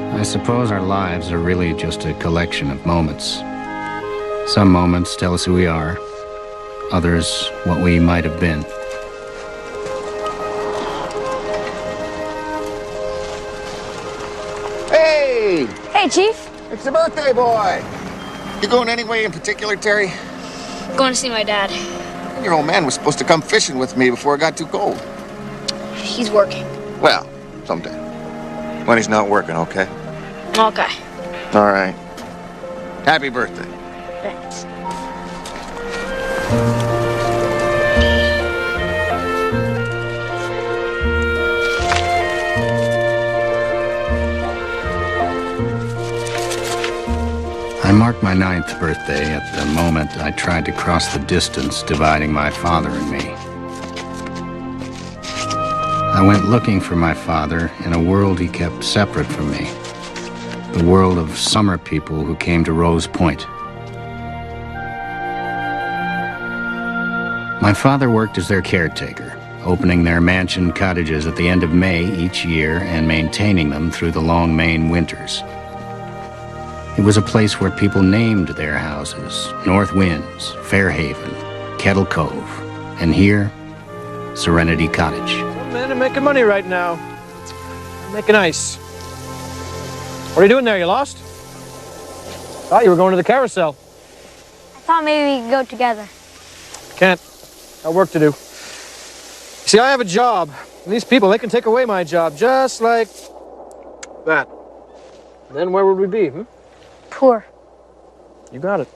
I suppose our lives are really just a collection of moments. Some moments tell us who we are, others what we might have been. Hey! Hey, Chief. It's the birthday boy! You going anywhere in particular, Terry? Going to see my dad. Your old man was supposed to come fishing with me before it got too cold. He's working. Well, someday. When he's not working, okay? Okay. All right. Happy birthday. Thanks. I marked my 9th birthday at the moment I tried to cross the distance dividing my father and me. I went looking for my father in a world he kept separate from me. The world of summer people who came to Rose Point. My father worked as their caretaker, opening their mansion cottages at the end of May each year and maintaining them through the long Maine winters. It was a place where people named their houses: North Winds, Fairhaven, Kettle Cove, and here, Serenity Cottage. Some men are making money right now. They're making ice. What are you doing there? You lost? Thought you were going to the carousel. I thought maybe we could go together. Can't. Got work to do. See, I have a job. And these people, they can take away my job just like that. Then where would we be, Poor. You got it.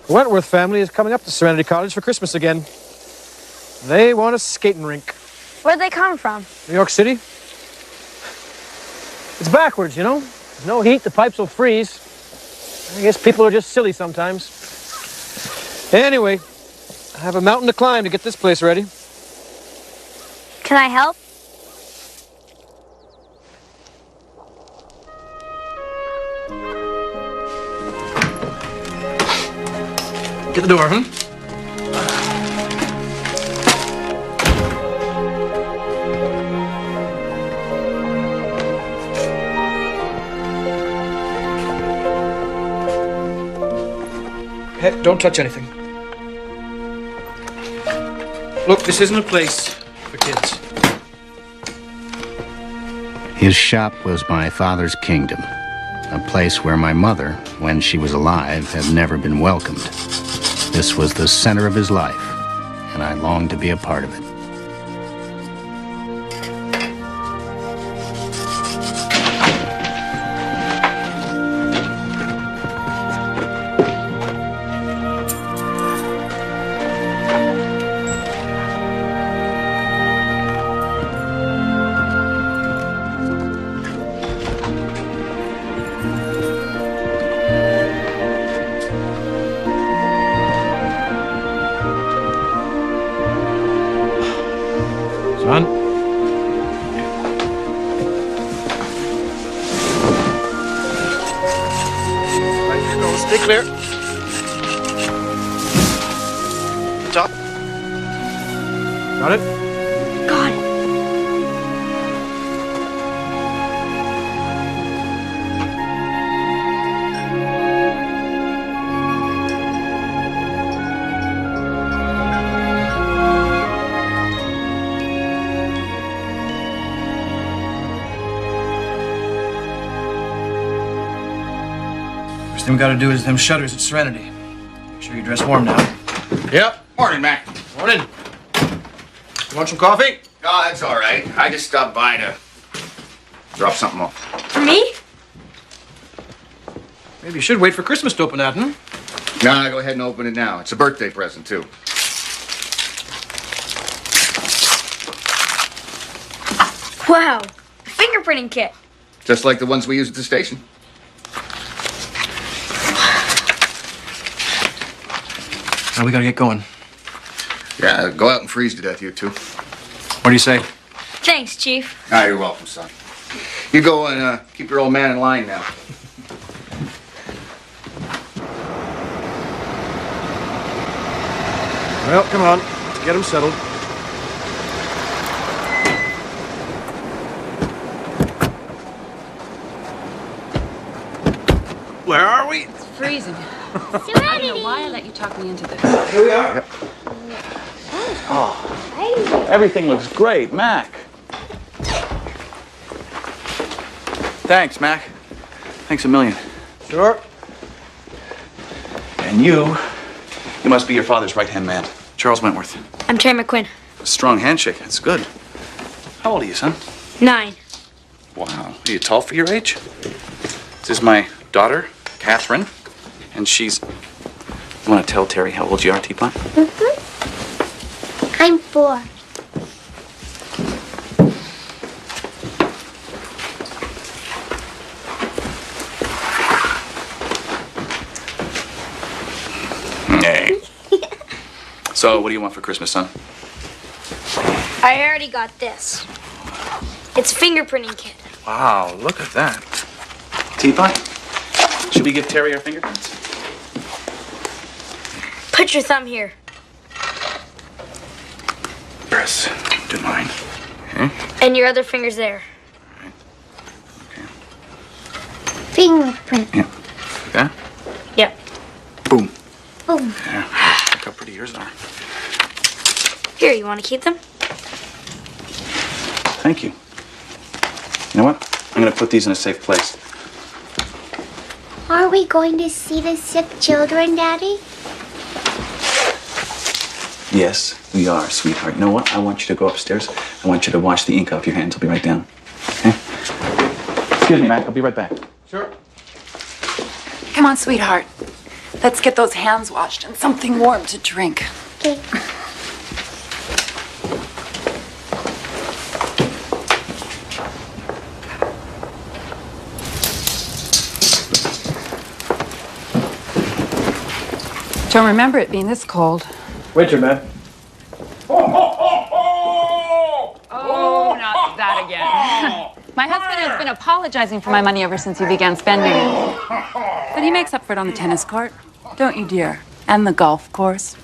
The Wentworth family is coming up to Serenity Cottage for Christmas again. They want a skating rink. Where'd they come from? New York City? It's backwards, you know? There's no heat, the pipes will freeze. I guess people are just silly sometimes. Anyway, I have a mountain to climb to get this place ready. Can I help? Get the door, Hey, don't touch anything. Look, this isn't a place for kids. His shop was my father's kingdom, a place where my mother, when she was alive, had never been welcomed. This was the center of his life, and I longed to be a part of it. Son? Right, here goes. Stay clear. The top. Got it? Got it. First thing we gotta do is them shutters at Serenity. Make sure you dress warm now. Yep. Morning, Mac. Morning. You want some coffee? Oh, that's all right. I just stopped by to drop something off. For me? Maybe you should wait for Christmas to open that, Nah, go ahead and open it now. It's a birthday present, too. Wow. A fingerprinting kit. Just like the ones we use at the station. Now we gotta get going. Yeah, go out and freeze to death, you two. What do you say? Thanks, Chief. Ah, you're welcome, son. You go and keep your old man in line now. Well, come on. Let's get him settled. Where are we? It's freezing. I don't know why I let you talk me into this. Here we are. Yep. Oh, everything looks great, Mac. Thanks, Mac. Thanks a million. Sure. And you must be your father's right-hand man, Charles Wentworth. I'm Terry McQuinn. A strong handshake, that's good. How old are you, son? 9. Wow, are you tall for your age? This is my daughter, Catherine, and she's... You want to tell Terry how old you are, Teapot? I'm 4. Hey. So, what do you want for Christmas, son? I already got this. It's fingerprinting kit. Wow, look at that. Teapot, should we give Terry our fingerprints? Put your thumb here. Press to mine. Okay. And your other finger's there. Fingerprint. Yeah. Like that? Yep. Boom. Boom. Yeah. Look how pretty yours are. Here, you want to keep them? Thank you. You know what? I'm going to put these in a safe place. Are we going to see the sick children, Daddy? Yes, we are, sweetheart. You know what? I want you to go upstairs. I want you to wash the ink off your hands. I'll be right down. Okay? Excuse me, Mac. I'll be right back. Sure. Come on, sweetheart. Let's get those hands washed and something warm to drink. Okay. Don't remember it being this cold. Winter, man. Oh, not that again. My husband has been apologizing for my money ever since he began spending it. But he makes up for it on the tennis court. Don't you, dear? And the golf course.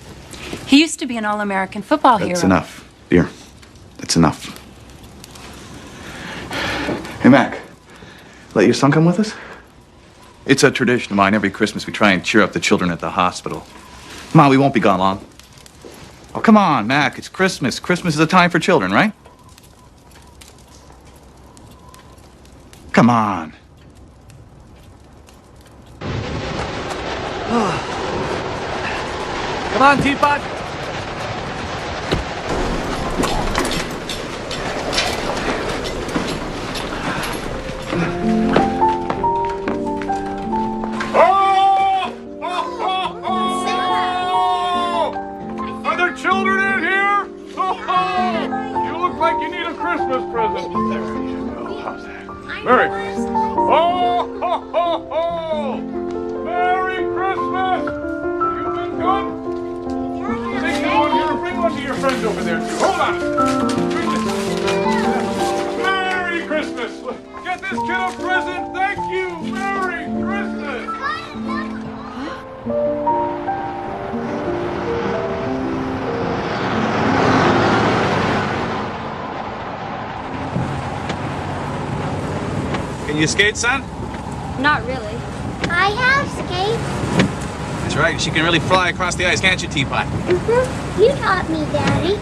He used to be an all-American football hero. That's enough, dear. That's enough. Hey, Mac. Let your son come with us? It's a tradition of mine. Every Christmas we try and cheer up the children at the hospital. Come on, we won't be gone long. Oh, come on, Mac. It's Christmas. Christmas is a time for children, right? Come on. Come on, Teapot. Are there children in here? Oh, you look like you need a Christmas present. There you go. How's that? Merry. Oh, ho, ho, ho. Merry Christmas. You've been good? Take this one here. Bring one to your friends over there, too. Hold on. Merry Christmas. Get this kid a present. Thank you. Merry Christmas. Can you skate, son? Not really. I have skates. That's right. She can really fly across the ice, can't you, Teapot? You taught me, Daddy.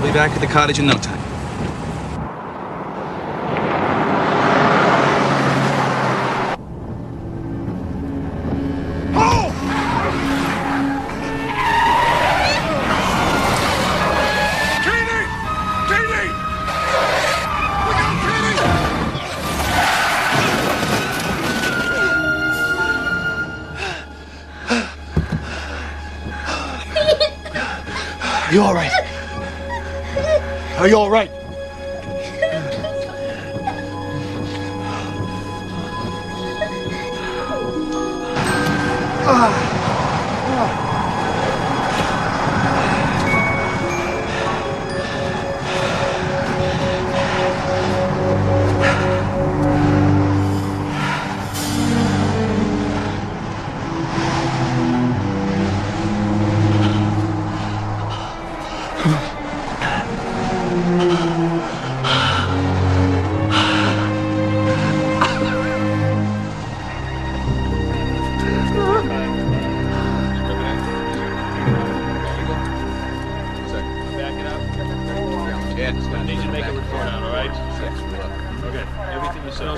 We'll be back at the cottage in no time. Are you all right? Are you all right?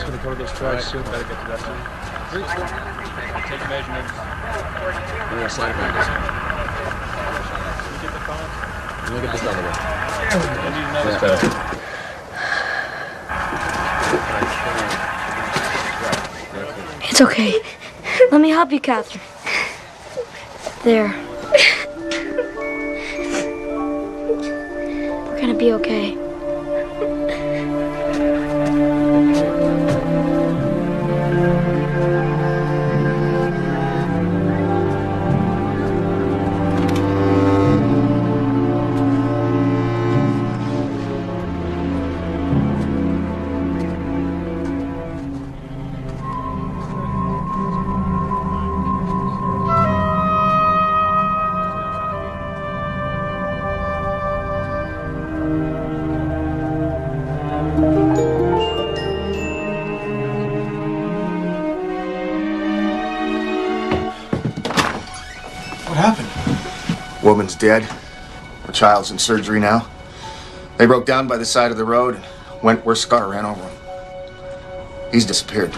gonna cover those tracks soon. Better get to that time. Take measurements. We're gonna slide around this one. Let me get this done away. That's better. It's okay. Let me help you, Catherine. There. We're gonna be okay. Woman's dead. The child's in surgery now. They broke down by the side of the road, and Wentworth's car ran over him. He's disappeared.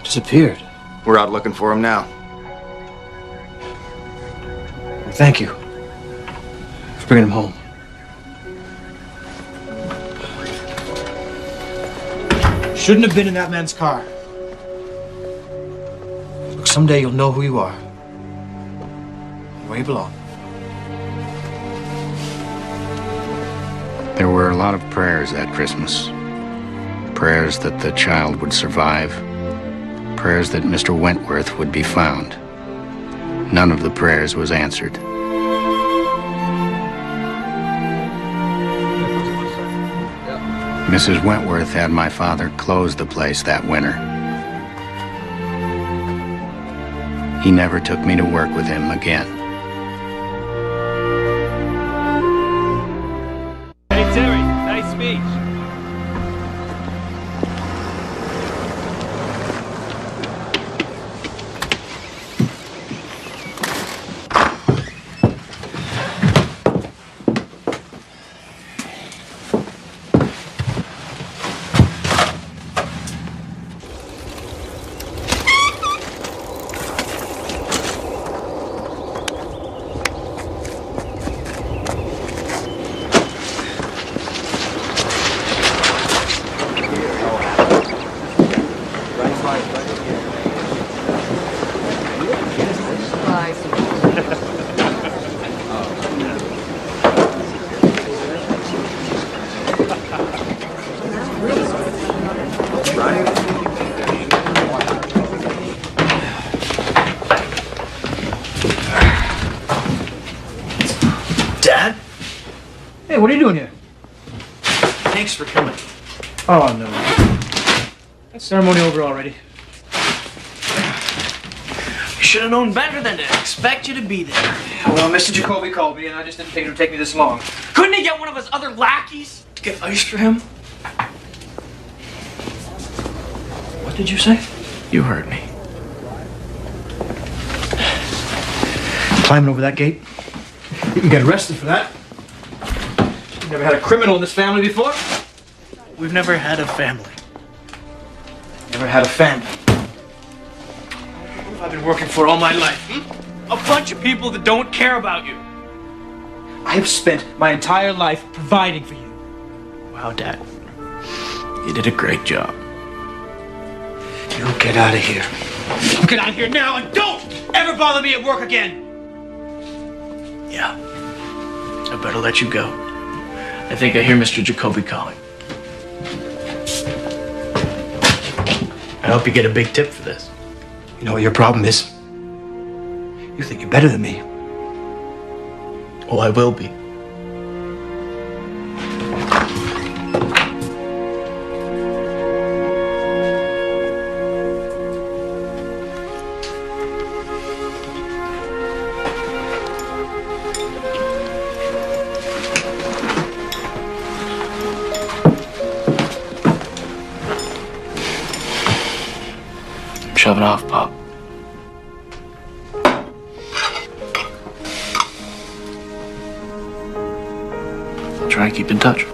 Disappeared? We're out looking for him now. Thank you for bringing him home. Shouldn't have been in that man's car. Look, someday you'll know who you are. And where you belong. There were a lot of prayers that Christmas. Prayers that the child would survive. Prayers that Mr. Wentworth would be found. None of the prayers was answered. Mrs. Wentworth had my father close the place that winter. He never took me to work with him again. Terry, nice speech. Dad? Hey, what are you doing here? Thanks for coming. Oh, no. That ceremony over already. You should have known better than to expect you to be there. Well, Mr. Jacoby called me, and I just didn't think it would take me this long. Couldn't he get one of his other lackeys to get ice for him? What did you say? You heard me. Climbing over that gate? You can get arrested for that. You've never had a criminal in this family before? We've never had a family. Never had a family. Who have I been working for all my life? A bunch of people that don't care about you. I have spent my entire life providing for you. Wow, Dad. You did a great job. You get out of here. You get out of here now and don't ever bother me at work again. Yeah. I better let you go. I think I hear Mr. Jacoby calling. I hope you get a big tip for this. You know what your problem is? You think you're better than me. Oh, I will be. Shove it off, Pop. I'll try and keep in touch.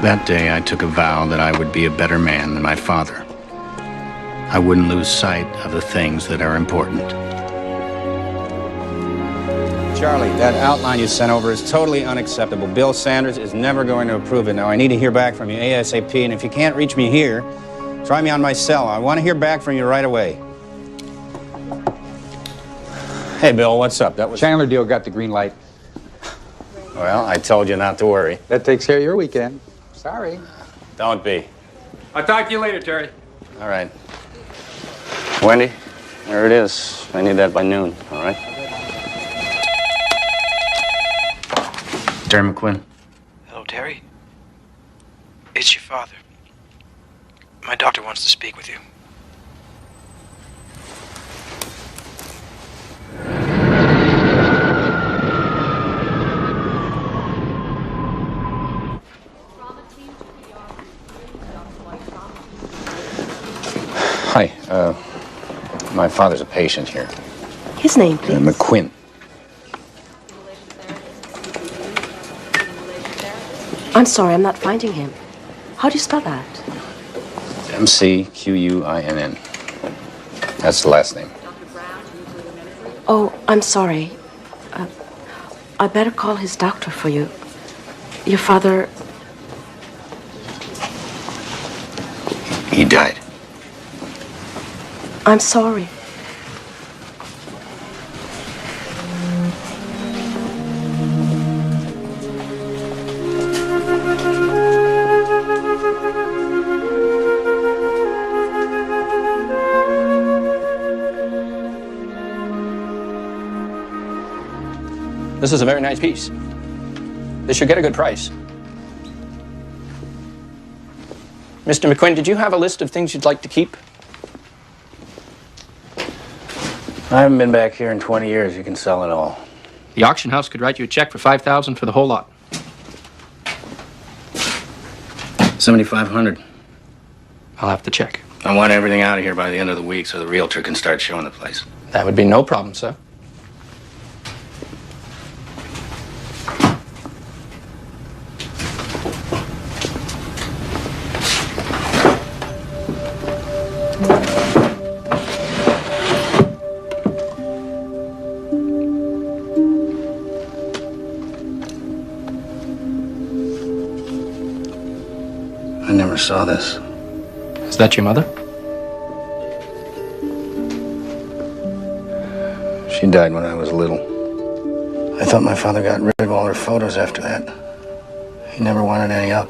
That day, I took a vow that I would be a better man than my father. I wouldn't lose sight of the things that are important. Charlie, that outline you sent over is totally unacceptable. Bill Sanders is never going to approve it. Now, I need to hear back from you ASAP, and if you can't reach me here, try me on my cell. I want to hear back from you right away. Hey, Bill, what's up? That was... Chandler deal got the green light. Well, I told you not to worry. That takes care of your weekend. Sorry. Don't be. I'll talk to you later, Terry. All right. Wendy, there it is. I need that by noon, all right? Terry McQuinn. Hello, Terry. It's your father. My doctor wants to speak with you. Hi, my father's a patient here. His name, please? McQuinn. I'm sorry, I'm not finding him. How do you spell that? McQuinn. That's the last name. Oh, I'm sorry. I better call his doctor for you. Your father... He died. I'm sorry. This is a very nice piece. This should get a good price. Mr. McQuinn, did you have a list of things you'd like to keep? I haven't been back here in 20 years. You can sell it all. The auction house could write you a check for $5,000 for the whole lot. 7,500. I'll have to check. I want everything out of here by the end of the week so the realtor can start showing the place. That would be no problem, sir. I never saw this. Is that your mother? She died when I was little. I thought my father got rid of all her photos after that. He never wanted any up.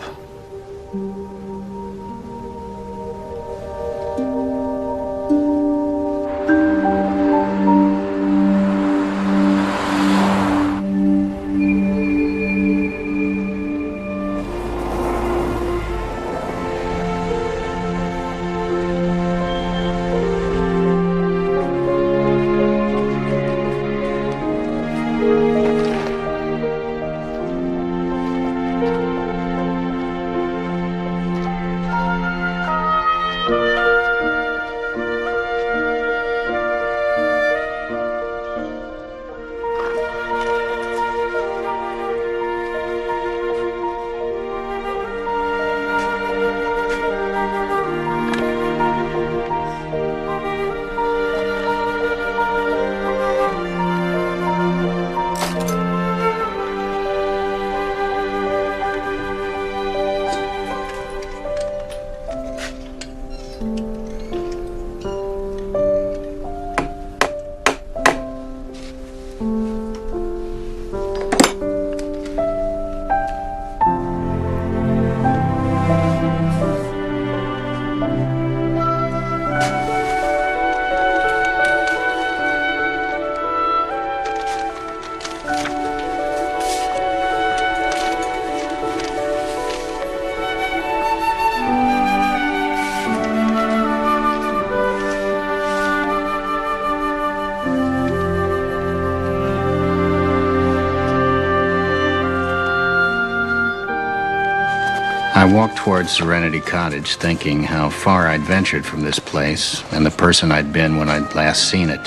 I walked towards Serenity Cottage, thinking how far I'd ventured from this place and the person I'd been when I'd last seen it.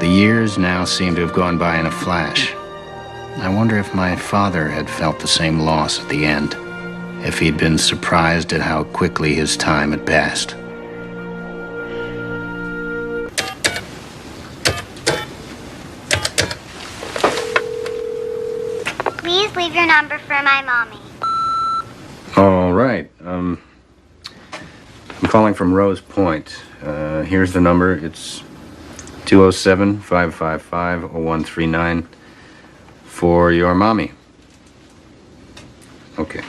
The years now seemed to have gone by in a flash. I wonder if my father had felt the same loss at the end, if he'd been surprised at how quickly his time had passed. Please leave your number for my mommy. All right. I'm calling from Rose Point. Here's the number. It's 207-555-0139 for your mommy. Okay.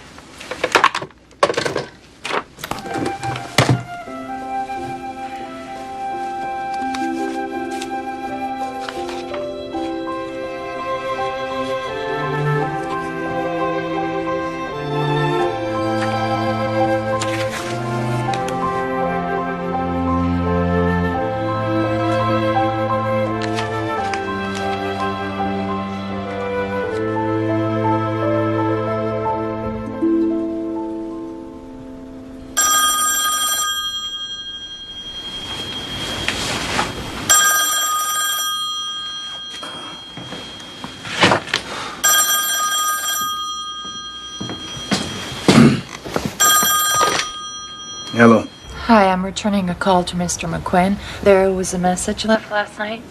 Hello. Hi, I'm returning a call to Mr. McQuinn. There was a message left last night.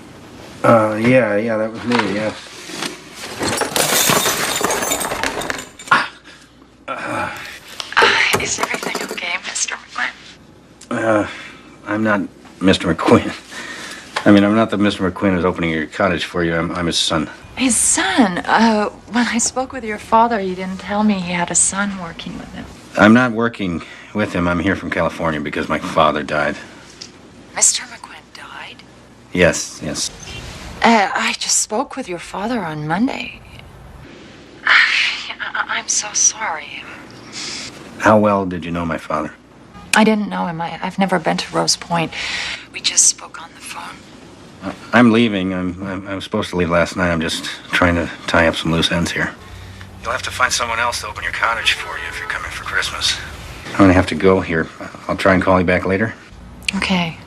Yeah, that was me, yes. Is everything okay, Mr. McQuinn? I'm not Mr. McQuinn. I mean, I'm not the Mr. McQuinn who's opening your cottage for you. I'm his son. His son? When I spoke with your father, he didn't tell me he had a son working with him. I'm not working with him. I'm here from California because my father died. Mr. McQuinn died? Yes. I just spoke with your father on Monday. I'm so sorry. How well did you know my father? I didn't know him. I've never been to Rose Point. We just spoke on the phone. I'm leaving. I was supposed to leave last night. I'm just trying to tie up some loose ends here. You'll have to find someone else to open your cottage for you if you're coming for Christmas. I'm gonna have to go here. I'll try and call you back later. Okay.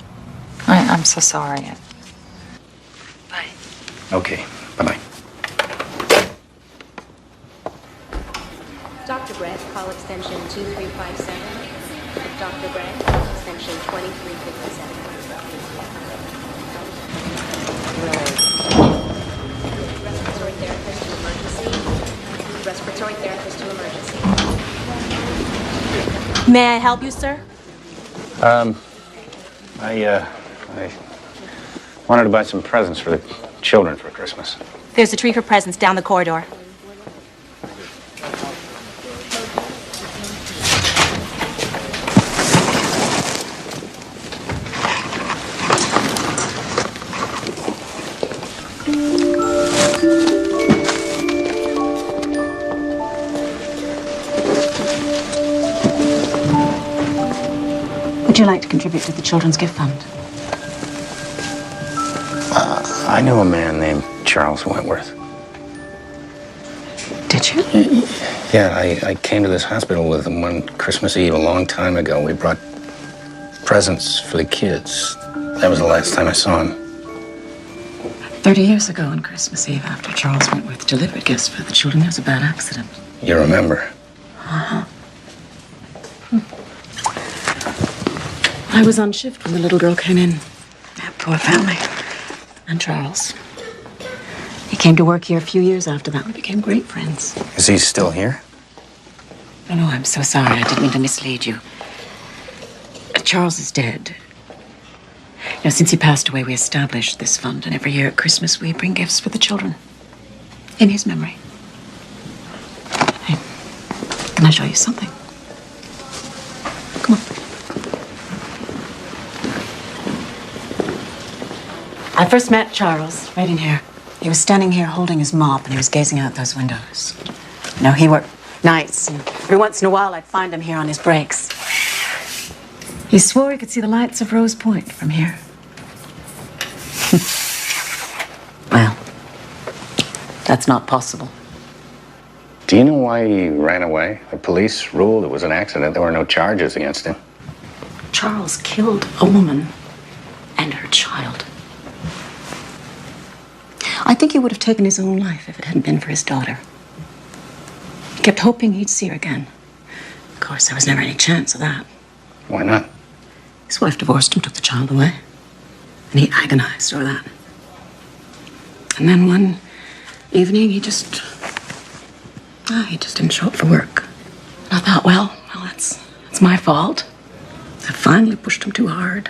I'm so sorry. Bye. Okay. Bye-bye. Dr. Brett, call extension 2357. Dr. Brett, extension 2357. Respiratory therapist to emergency. Respiratory therapist to emergency. May I help you, sir? I wanted to buy some presents for the children for Christmas. There's a tree for presents down the corridor. Would you like to contribute to the Children's Gift Fund? I knew a man named Charles Wentworth. Did you? Yeah, I came to this hospital with him one Christmas Eve a long time ago. We brought presents for the kids. That was the last time I saw him. 30 years ago on Christmas Eve, after Charles Wentworth delivered gifts for the children, there was a bad accident. You remember? Uh-huh. I was on shift when the little girl came in. That poor family. And Charles. He came to work here a few years after that. We became great friends. Is he still here? Oh, no, I'm so sorry. I didn't mean to mislead you. Charles is dead. You know, since he passed away, we established this fund, and every year at Christmas, we bring gifts for the children. In his memory. Hey, can I show you something? Come on. I first met Charles right in here. He was standing here holding his mop, and he was gazing out those windows. You know, he worked nights, and every once in a while, I'd find him here on his breaks. He swore he could see the lights of Rose Point from here. Well, that's not possible. Do you know why he ran away? The police ruled it was an accident. There were no charges against him. Charles killed a woman and her child. I think he would have taken his own life if it hadn't been for his daughter. He kept hoping he'd see her again. Of course, there was never any chance of that. Why not? His wife divorced him, took the child away. And he agonized over that. And then one evening, he just didn't show up for work. And I thought, well, that's my fault. I finally pushed him too hard.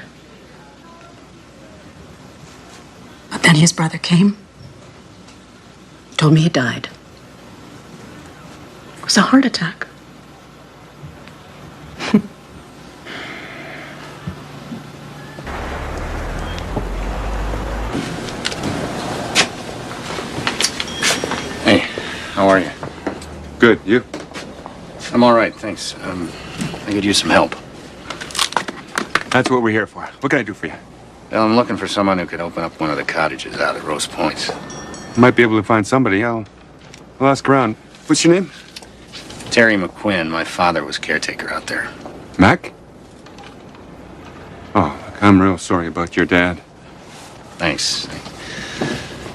But then his brother came. Told me he died. It was a heart attack. Hey, how are you? Good, you? I'm all right, thanks. I could use some help. That's what we're here for. What can I do for you? Well, I'm looking for someone who could open up one of the cottages out at Rose Points. Might be able to find somebody. I'll ask around. What's your name? Terry McQuinn. My father was caretaker out there. Mac? Oh, look, I'm real sorry about your dad. Thanks.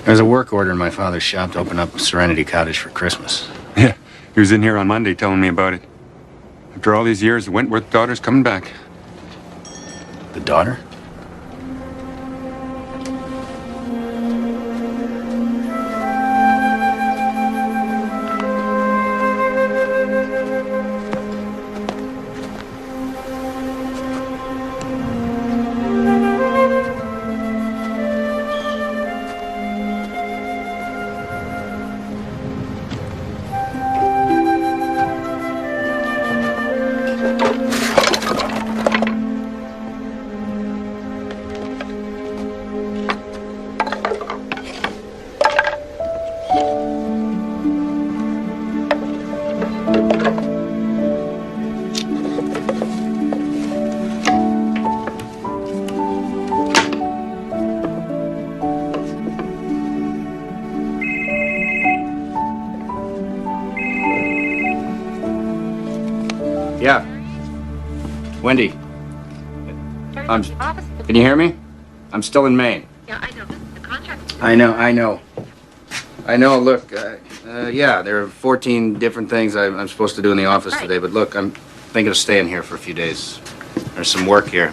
There's a work order in my father's shop to open up Serenity Cottage for Christmas. Yeah, he was in here on Monday telling me about it. After all these years, the Wentworth daughter's coming back. The daughter? Yeah. Wendy. Can you hear me? I'm still in Maine. Yeah, I know. The contract. I know, look, yeah, there are 14 different things I'm supposed to do in the office today, but look, I'm thinking of staying here for a few days. There's some work here.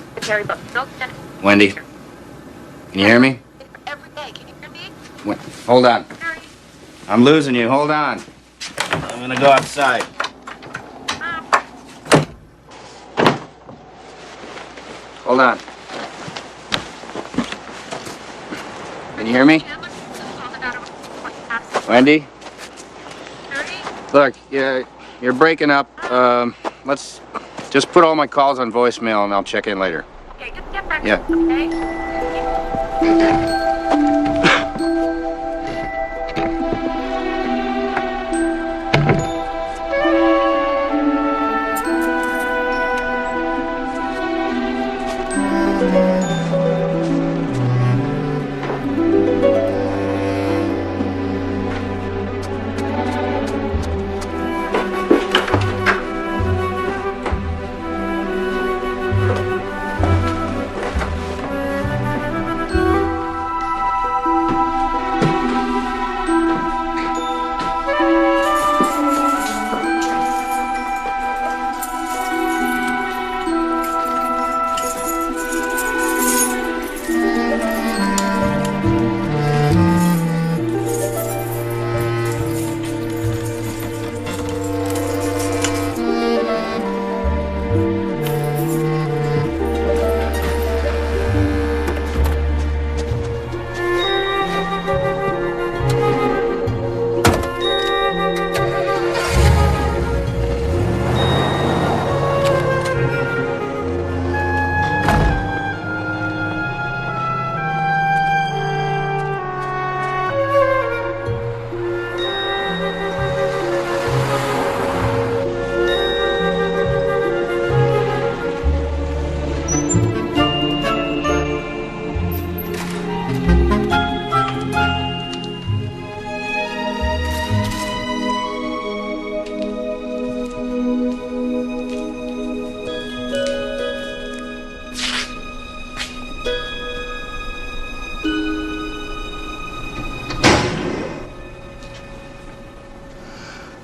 Wendy, can you hear me? Every day. Can you hear me? Hold on. I'm losing you. Hold on. I'm gonna go outside. Hold on. Can you hear me? Wendy? Look, you're breaking up. Let's just put all my calls on voicemail and I'll check in later. Okay, just get back. Yeah. Okay?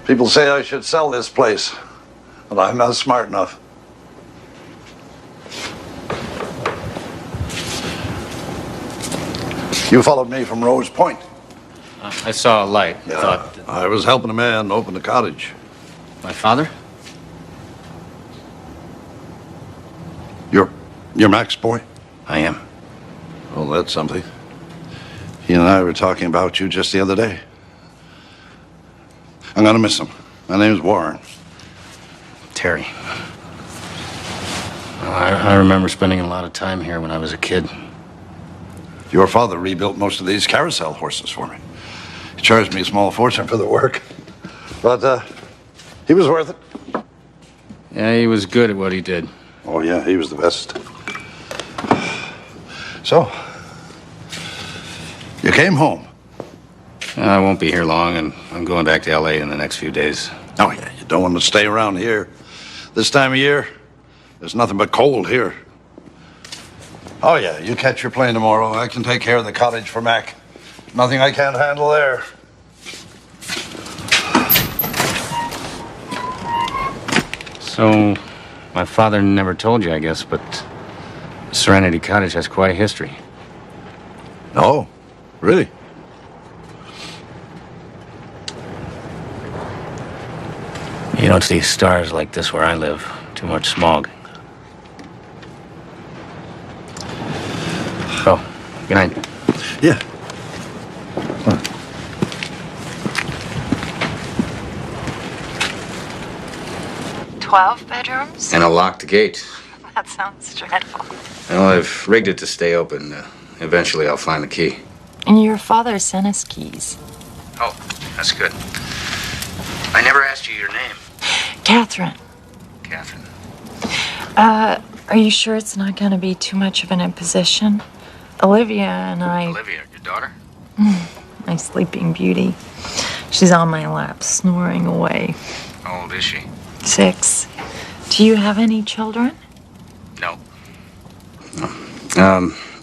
People say I should sell this place, but I'm not smart enough. You followed me from Rose Point. I saw a light. Yeah, Thought I was helping a man open a cottage. my father? You're Mac's boy? I am. Well, that's something. He and I were talking about you just the other day. I'm gonna miss him. My name's Warren. Terry. I remember spending a lot of time here when I was a kid. Your father rebuilt most of these carousel horses for me. He charged me a small fortune for the work. But, he was worth it. Yeah, he was good at what he did. Oh, yeah, he was the best. So, you came home. I won't be here long, and I'm going back to L.A. in the next few days. Oh, yeah, you don't want to stay around here. This time of year, there's nothing but cold here. Oh, yeah, you catch your plane tomorrow. I can take care of the cottage for Mac. Nothing I can't handle there. So, my father never told you, I guess, but Serenity Cottage has quite a history. Oh, really? You don't see stars like this where I live. Too much smog. Oh, good night. Yeah. 12 bedrooms? And a locked gate. That sounds dreadful. Well, I've rigged it to stay open. Eventually, I'll find the key. And your father sent us keys. Oh, that's good. I never asked you your name. Catherine. Catherine. Are you sure it's not going to be too much of an imposition? Olivia and I... Olivia, your daughter? My sleeping beauty. She's on my lap, snoring away. How old is she? 6. Do you have any children? No.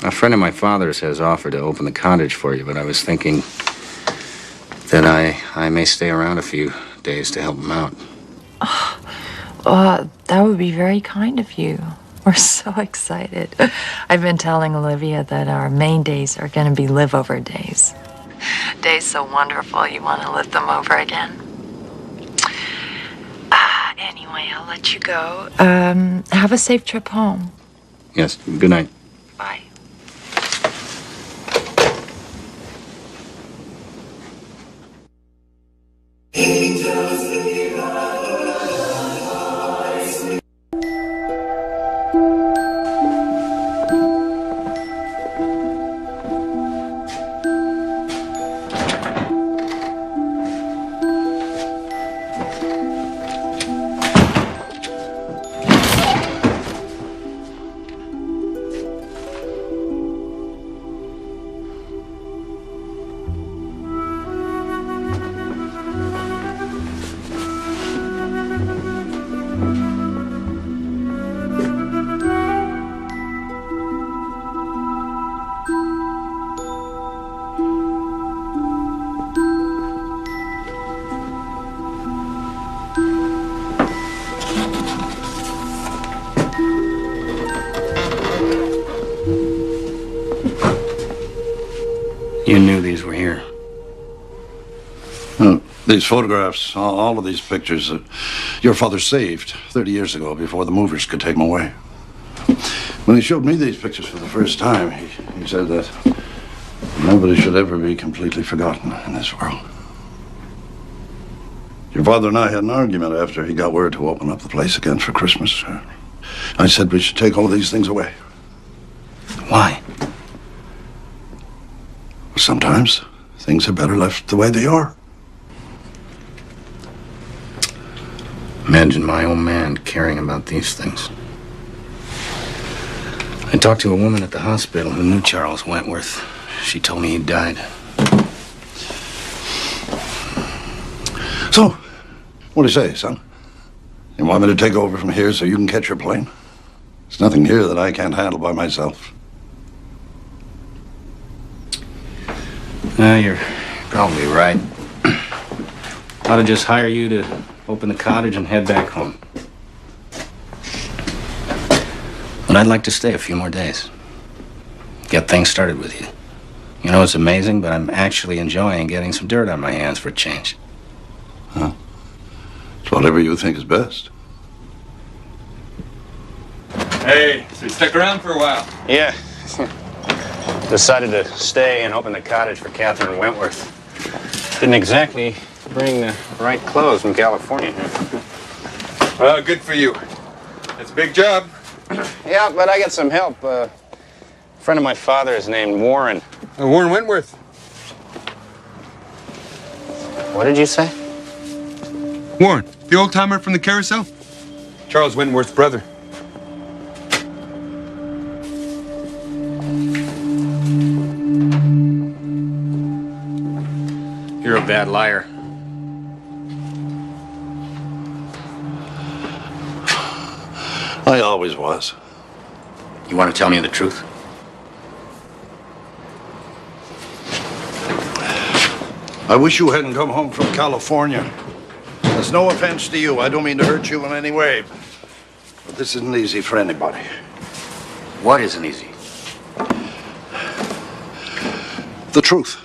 A friend of my father's has offered to open the cottage for you, but I was thinking that I may stay around a few days to help him out. That would be very kind of you. We're so excited. I've been telling Olivia that our main days are going to be live-over days. Days so wonderful, you want to live them over again. Anyway, I'll let you go. Have a safe trip home. Yes, good night. Bye. You knew these were here. These photographs, all of these pictures, your father saved 30 years ago before the movers could take them away. When he showed me these pictures for the first time, he said that nobody should ever be completely forgotten in this world. Your father and I had an argument after he got word to open up the place again for Christmas. I said we should take all these things away. Why? Sometimes things are better left the way they are. Imagine my old man caring about these things. I talked to a woman at the hospital who knew Charles Wentworth. She told me he died. So, what do you say, son? You want me to take over from here so you can catch your plane? There's nothing here that I can't handle by myself. You're probably right. Ought to just hire you to open the cottage and head back home. But I'd like to stay a few more days. Get things started with you. You know, it's amazing, but I'm actually enjoying getting some dirt on my hands for a change. Huh? It's whatever you think is best. Hey, so you stick around for a while? Yeah. Decided to stay and open the cottage for Catherine Wentworth. Didn't exactly bring the right clothes from California. Well, good for you. That's a big job. Yeah, but I got some help. A friend of my father is named Warren. Warren Wentworth. What did you say? Warren, the old timer from the carousel? Charles Wentworth's brother. You're a bad liar. I always was. You want to tell me the truth? I wish you hadn't come home from California. There's no offense to you. I don't mean to hurt you in any way. But this isn't easy for anybody. What isn't easy? The truth.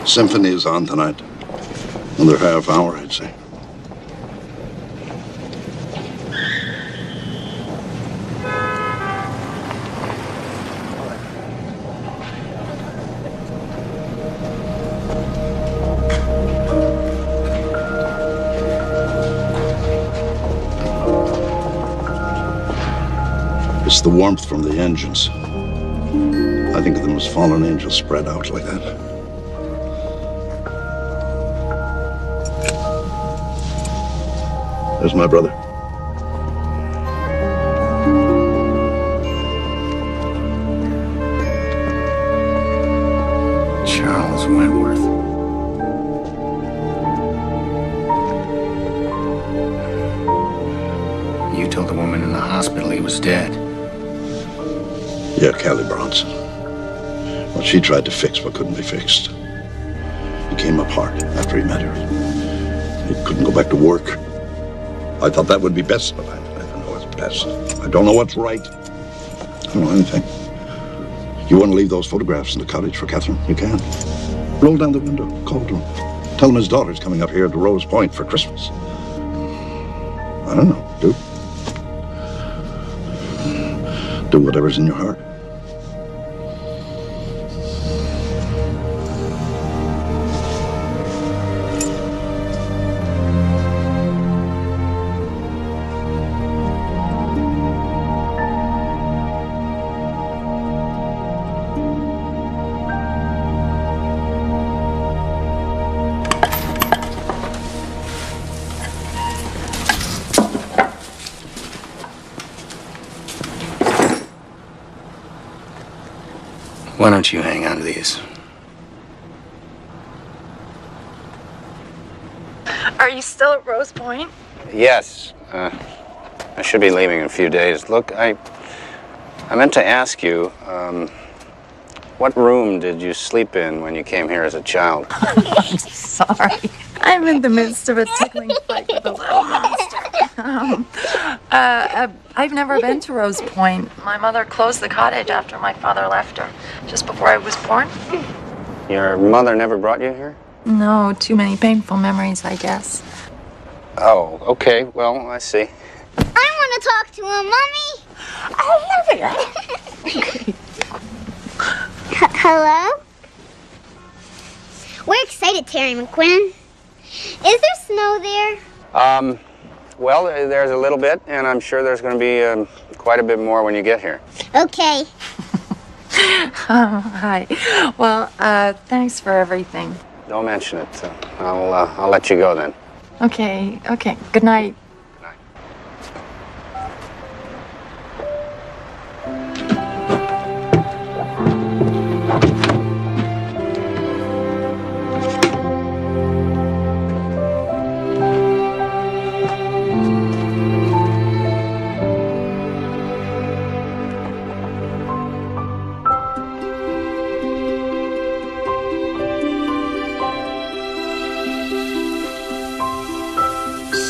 Symphony is on tonight. Another half hour, I'd say. It's the warmth from the engines. I think of them as fallen angels spread out like that. There's my brother. Charles Wentworth. You told the woman in the hospital he was dead. Yeah, Callie Bronson. Well, she tried to fix what couldn't be fixed. He came apart after he met her. He couldn't go back to work. I thought that would be best, but I don't know what's best. I don't know what's right. I don't know anything. You want to leave those photographs in the cottage for Catherine? You can. Roll down the window, call to him. Tell him his daughter's coming up here to Rose Point for Christmas. I don't know, do whatever's in your heart. Why don't you hang on to these? Are you still at Rose Point? Yes. I should be leaving in a few days. Look, I meant to ask you, what room did you sleep in when you came here as a child? I'm sorry. I'm in the midst of a tickling fight with a little monster. I've never been to Rose Point. My mother closed the cottage after my father left her, just before I was born. Your mother never brought you here? No, too many painful memories, I guess. Oh, okay. Well, I see. I want to talk to him, Mommy. I love it. Hello? We're excited, Terry McQuinn. Is there snow there? Well, there's a little bit, and I'm sure there's going to be quite a bit more when you get here. Okay. Hi. Well, thanks for everything. Don't mention it. I'll let you go then. Okay. Good night.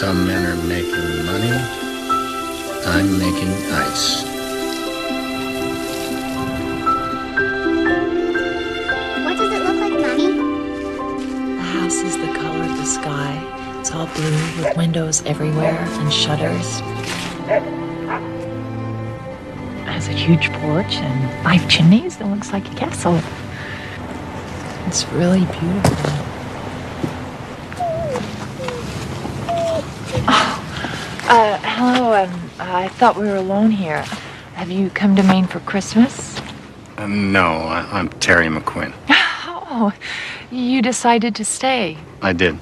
Some men are making money. I'm making ice. What does it look like, Mommy? The house is the color of the sky. It's all blue with windows everywhere and shutters. It has a huge porch and 5 chimneys that looks like a castle. It's really beautiful. Hello, I thought we were alone here. Have you come to Maine for Christmas? No, I'm Terry McQuinn. Oh, you decided to stay. I did.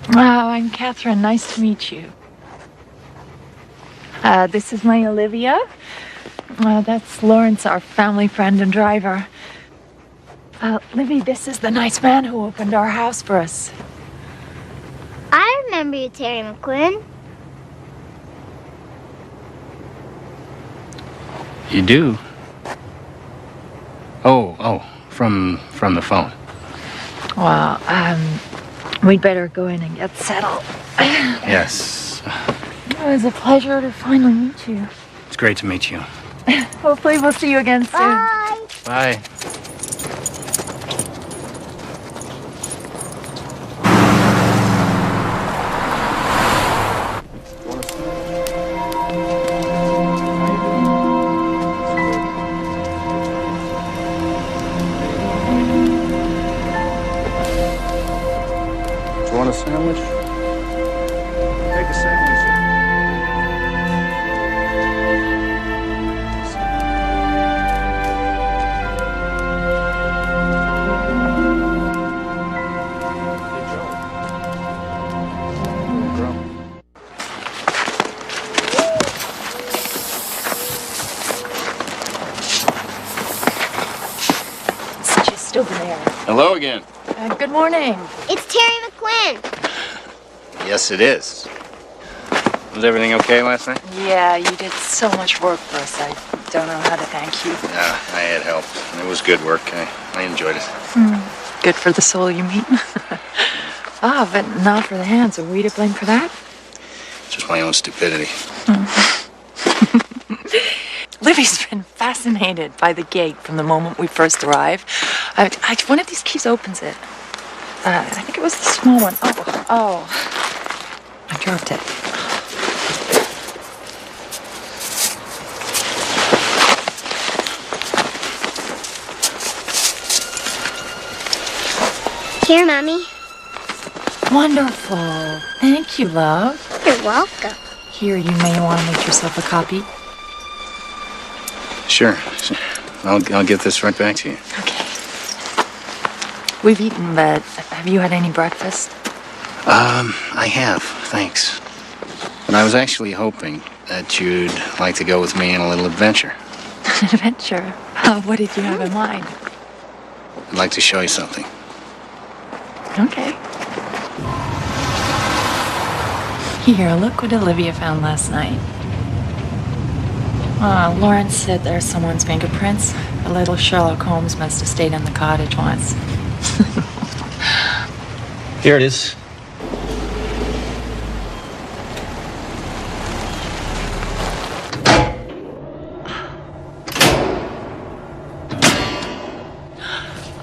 Oh, I'm Catherine. Nice to meet you. This is my Olivia. That's Lawrence, our family friend and driver. Livy, this is the nice man who opened our house for us. I remember you, Terry McQuinn. You do? Oh, from the phone. Well, we'd better go in and get settled. Yes. It was a pleasure to finally meet you. It's great to meet you. Hopefully we'll see you again soon. Bye. Bye. Do you want a sandwich? Take a sandwich. It's just over there. Hello again. Good morning. It's Terry McQuinn. Yes, it is. Was everything okay last night? Yeah, you did so much work for us. I don't know how to thank you. Yeah, I had help. It was good work. I enjoyed it. Good for the soul you meet. But not for the hands. Are we to blame for that? Just my own stupidity. Livy's been fascinated by the gate from the moment we first arrived. One of these keys opens it. I think it was the small one. Oh. I dropped it. Here, Mommy. Wonderful. Thank you, love. You're welcome. Here, you may want to make yourself a copy. Sure. I'll get this right back to you. Okay. We've eaten, but have you had any breakfast? I have, thanks. But I was actually hoping that you'd like to go with me on a little adventure. An adventure? What did you have in mind? I'd like to show you something. Okay. Here, look what Olivia found last night. Lawrence said there's someone's fingerprints. A little Sherlock Holmes must have stayed in the cottage once. Here it is.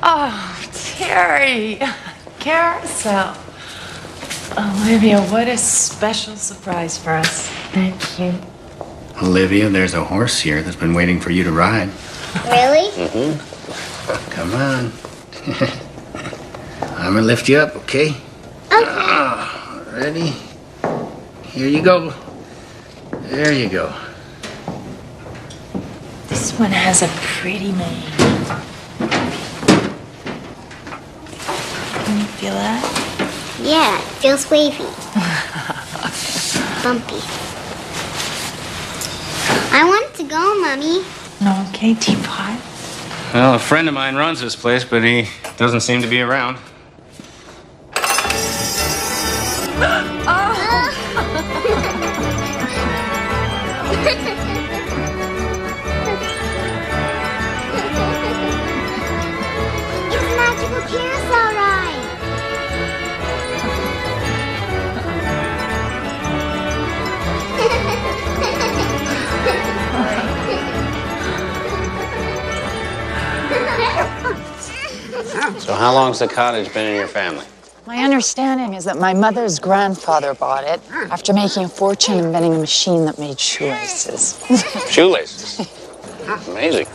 Oh, Terry. Carousel. Olivia, what a special surprise for us. Thank you. Olivia, there's a horse here that's been waiting for you to ride. Really? Mm-hmm. Come on. I'm gonna lift you up, okay? Okay. Ready? Here you go. There you go. This one has a pretty mane. Can you feel that? Yeah, it feels wavy. Bumpy. I want to go, Mommy. No, okay, teapot. Well, a friend of mine runs this place, but he doesn't seem to be around. It's a magical carousel ride. how long's the cottage been in your family? My understanding is that my mother's grandfather bought it after making a fortune inventing a machine that made shoelaces. Shoelaces? Amazing.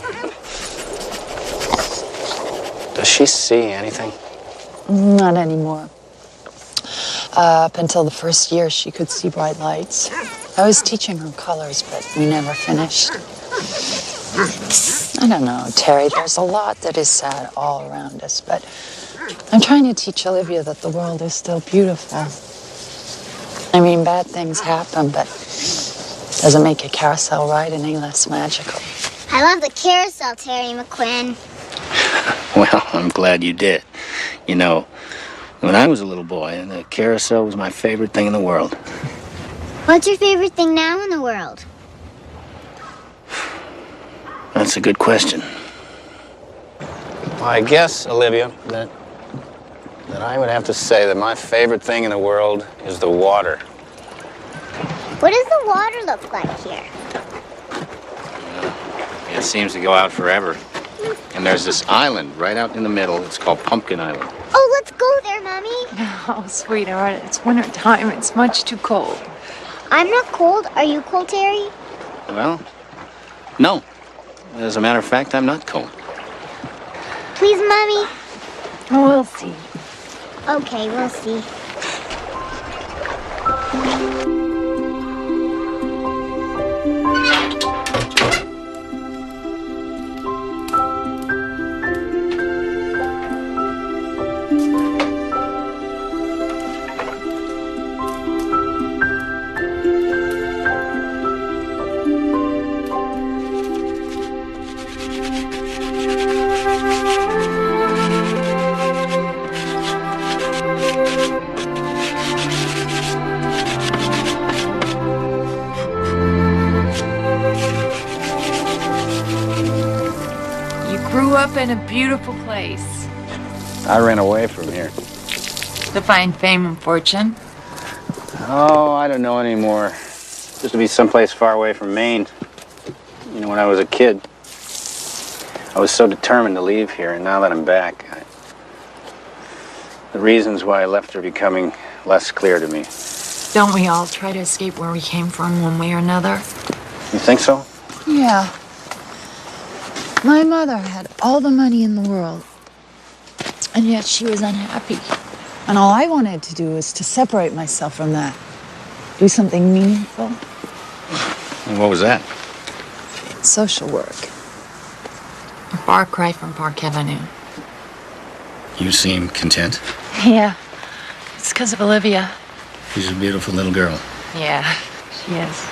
Does she see anything? Not anymore. Up until the first year, she could see bright lights. I was teaching her colors, but we never finished. I don't know, Terry, there's a lot that is sad all around us, but I'm trying to teach Olivia that the world is still beautiful. I mean, bad things happen, but it doesn't make a carousel ride any less magical. I love the carousel, Terry McQuinn. Well, I'm glad you did. You know, when I was a little boy, the carousel was my favorite thing in the world. What's your favorite thing now in the world? That's a good question. Well, I guess, Olivia, that I would have to say that my favorite thing in the world is the water. What does the water look like here? It seems to go out forever. And there's this island right out in the middle. It's called Pumpkin Island. Oh, let's go there, Mommy. Oh, sweetheart, it's winter time. It's much too cold. I'm not cold. Are you cold, Terry? Well, no. As a matter of fact, I'm not cold. Please, Mommy. Oh, we'll see. Okay, we'll see. Grew up in a beautiful place. I ran away from here. To find fame and fortune. Oh, I don't know anymore. Just to be someplace far away from Maine. You know, when I was a kid, I was so determined to leave here, and now that I'm back, the reasons why I left are becoming less clear to me. Don't we all try to escape where we came from one way or another? You think so? Yeah. My mother had all the money in the world, and yet she was unhappy. And all I wanted to do was to separate myself from that. Do something meaningful. And what was that? Social work. A far cry from Park Avenue. You seem content. Yeah. It's because of Olivia. She's a beautiful little girl. Yeah, she is.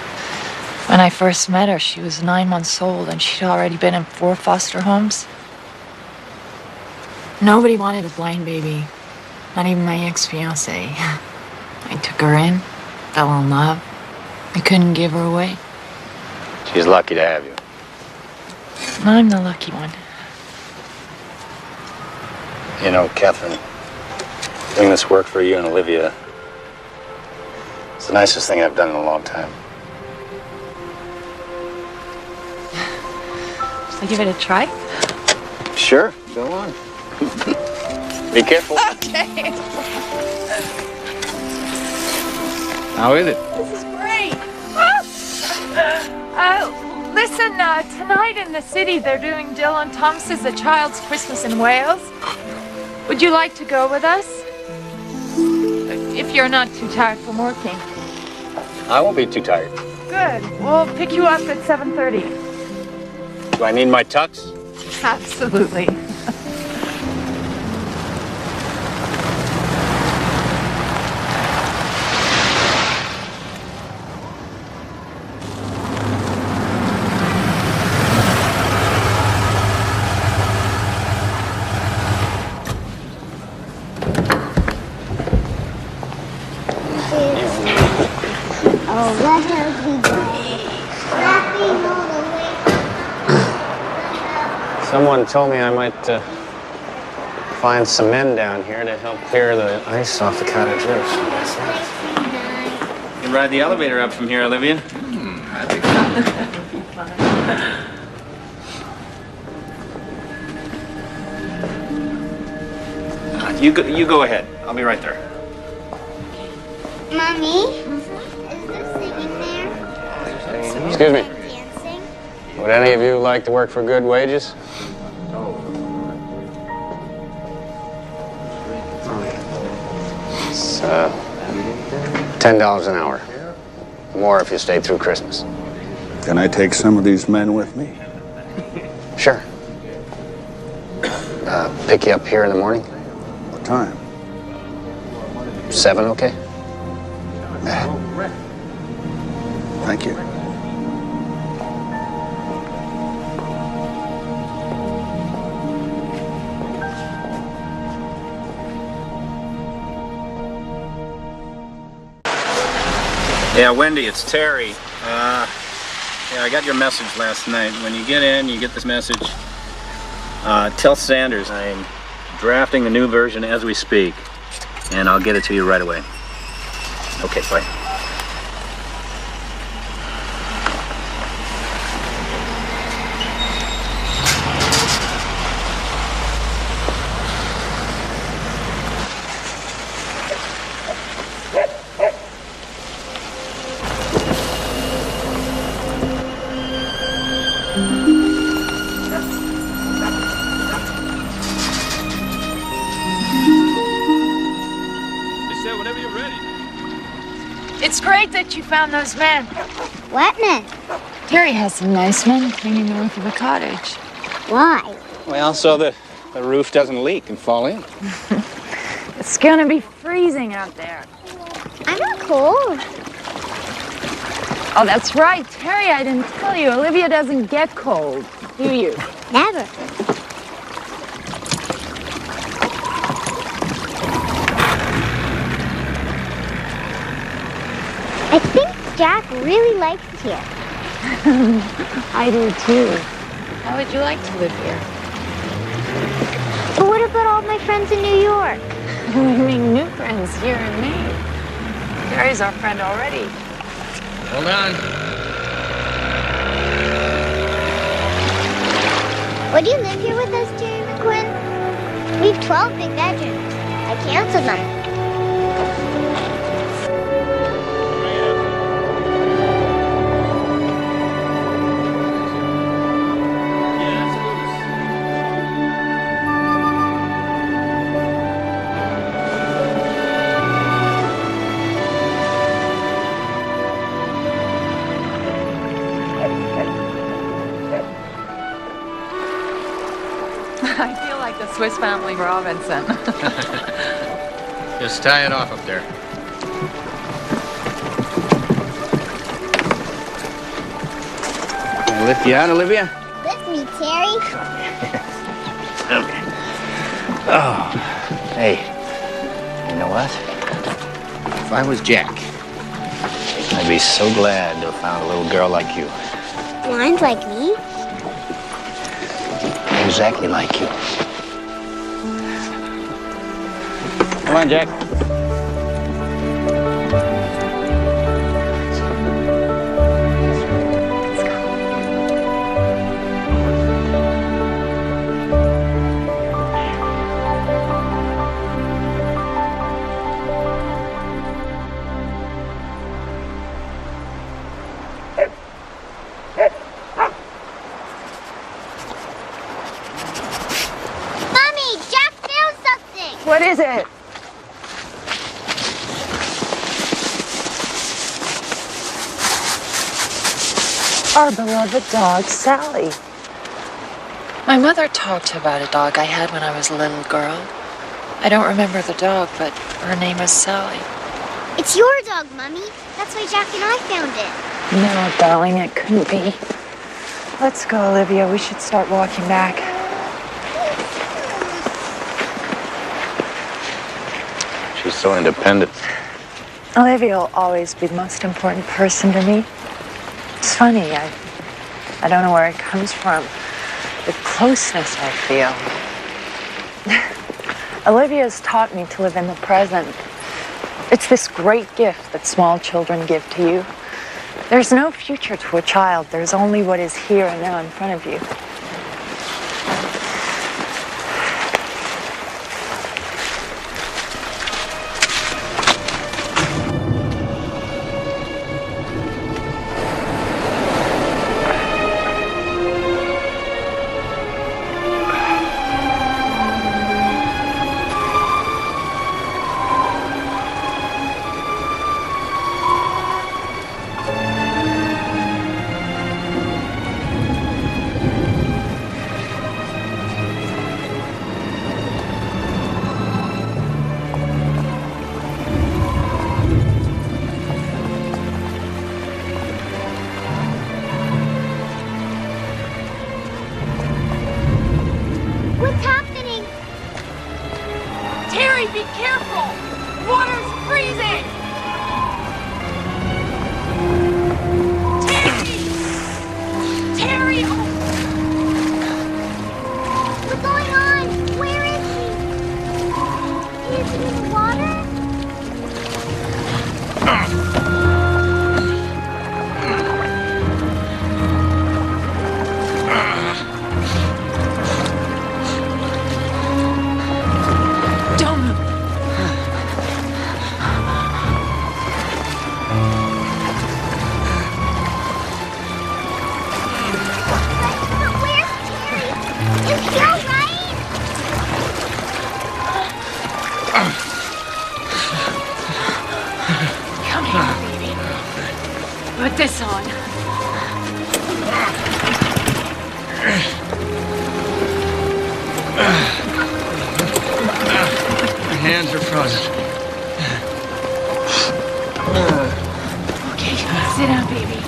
When I first met her, she was 9 months old, and she'd already been in 4 foster homes. Nobody wanted a blind baby, not even my ex-fiancé. I took her in, fell in love. I couldn't give her away. She's lucky to have you. I'm the lucky one. You know, Catherine, doing this work for you and Olivia, it's the nicest thing I've done in a long time. Shall I give it a try? Sure, go on. Be careful. Okay. How is it? This is great. Listen, tonight in the city they're doing Dylan Thomas's A Child's Christmas in Wales. Would you like to go with us? If you're not too tired from working. I won't be too tired. Good. We'll pick you up at 7:30. Do I need my tux? Absolutely. Oh, let her be laughing all the way. Someone told me I might find some men down here to help clear the ice off the cottage roofs. You can ride the elevator up from here, Olivia. That'd be fun. You go ahead. I'll be right there. Mommy, is there singing there? Excuse me. Dancing? Would any of you like to work for good wages? It's $10 an hour. More if you stay through Christmas. Can I take some of these men with me? Sure. Pick you up here in the morning? What time? 7, okay? Thank you. Yeah, Wendy, it's Terry. Yeah, I got your message last night. When you get in, you get this message. Tell Sanders I'm drafting the new version as we speak, and I'll get it to you right away. Okay, bye. It's great that you found those men. What men? Terry has some nice men cleaning the roof of the cottage. Why? Well, so the roof doesn't leak and fall in. It's gonna be freezing out there. I'm not cold. Oh, that's right. Terry, I didn't tell you. Olivia doesn't get cold, do you? Never. I think Jack really likes it here. I do too. How would you like to live here? But what about all my friends in New York? We make new friends here in Maine. Terry's our friend already. Hold on. Would you live here with us, Jerry McQuinn? We have 12 big bedrooms. I canceled them. I feel like the Swiss Family Robinson. Just tie it off up there. Can I lift you out, Olivia? Lift me, Terry. Okay. Oh, hey, you know what? If I was Jack, I'd be so glad to have found a little girl like you. Blind like me? Exactly like you. Come on, Jack. What is it? Our beloved dog, Sally. My mother talked about a dog I had when I was a little girl. I don't remember the dog, but her name was Sally. It's your dog, Mummy. That's why Jack and I found it. No, darling, it couldn't be. Let's go, Olivia. We should start walking back. She's so independent. Olivia will always be the most important person to me. It's funny, I don't know where it comes from. The closeness I feel. Olivia's taught me to live in the present. It's this great gift that small children give to you. There's no future to a child. There's only what is here and now in front of you. put this on. My hands are frozen. Okay, sit down, baby.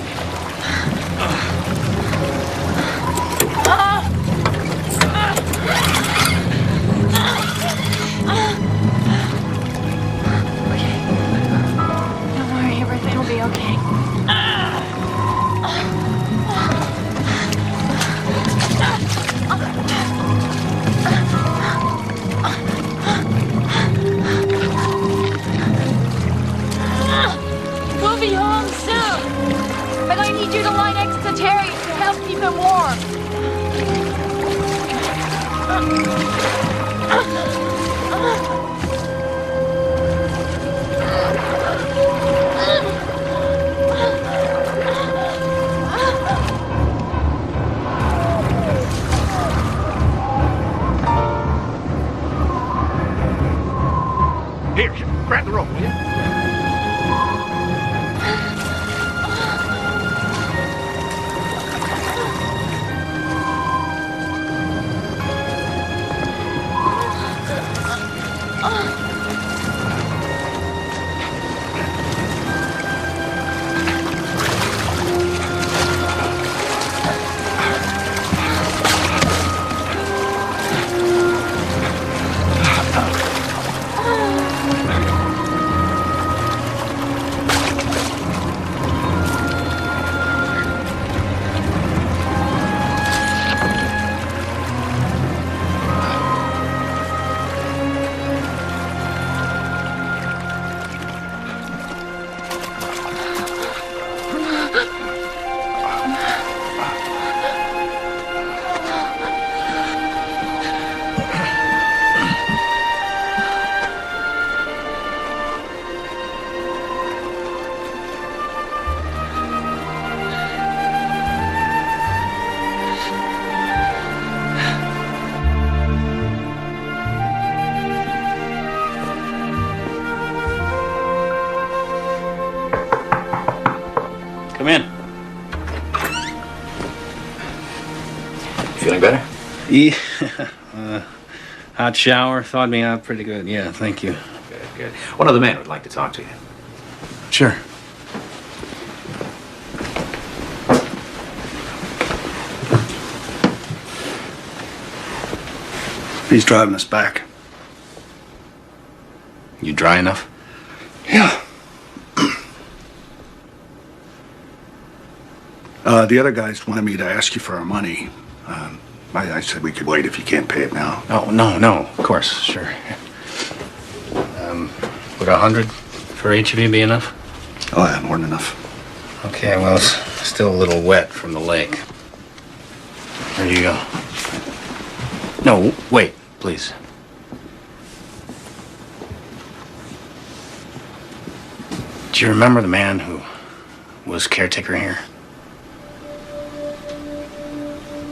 Okay. Don't worry, everything will be okay. We'll be home soon. But I need you to lie next to Terry to help keep him warm. Here, grab the rope, will you? Come in. Feeling better? Yeah. Hot shower thawed me out pretty good. Yeah, thank you. Good, good. One other man would like to talk to you. Sure. He's driving us back. You dry enough? Yeah. The other guys wanted me to ask you for our money. I said we could wait if you can't pay it now. Oh, no, of course, sure. Would 100 for each of you be enough? Oh, yeah, more than enough. Okay, well, it's still a little wet from the lake. There you go. No, wait, please. Do you remember the man who was caretaker here?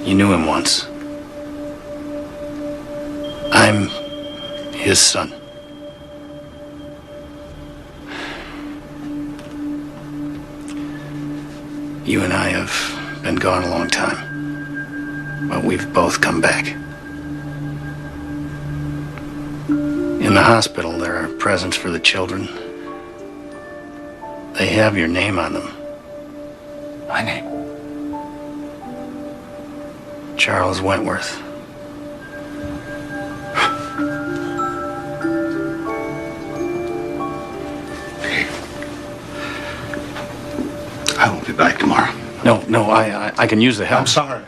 You knew him once. I'm his son. You and I have been gone a long time, but we've both come back. In the hospital, there are presents for the children. They have your name on them. My name? Charles Wentworth. I won't be back tomorrow. No, I can use the help. I'm sorry.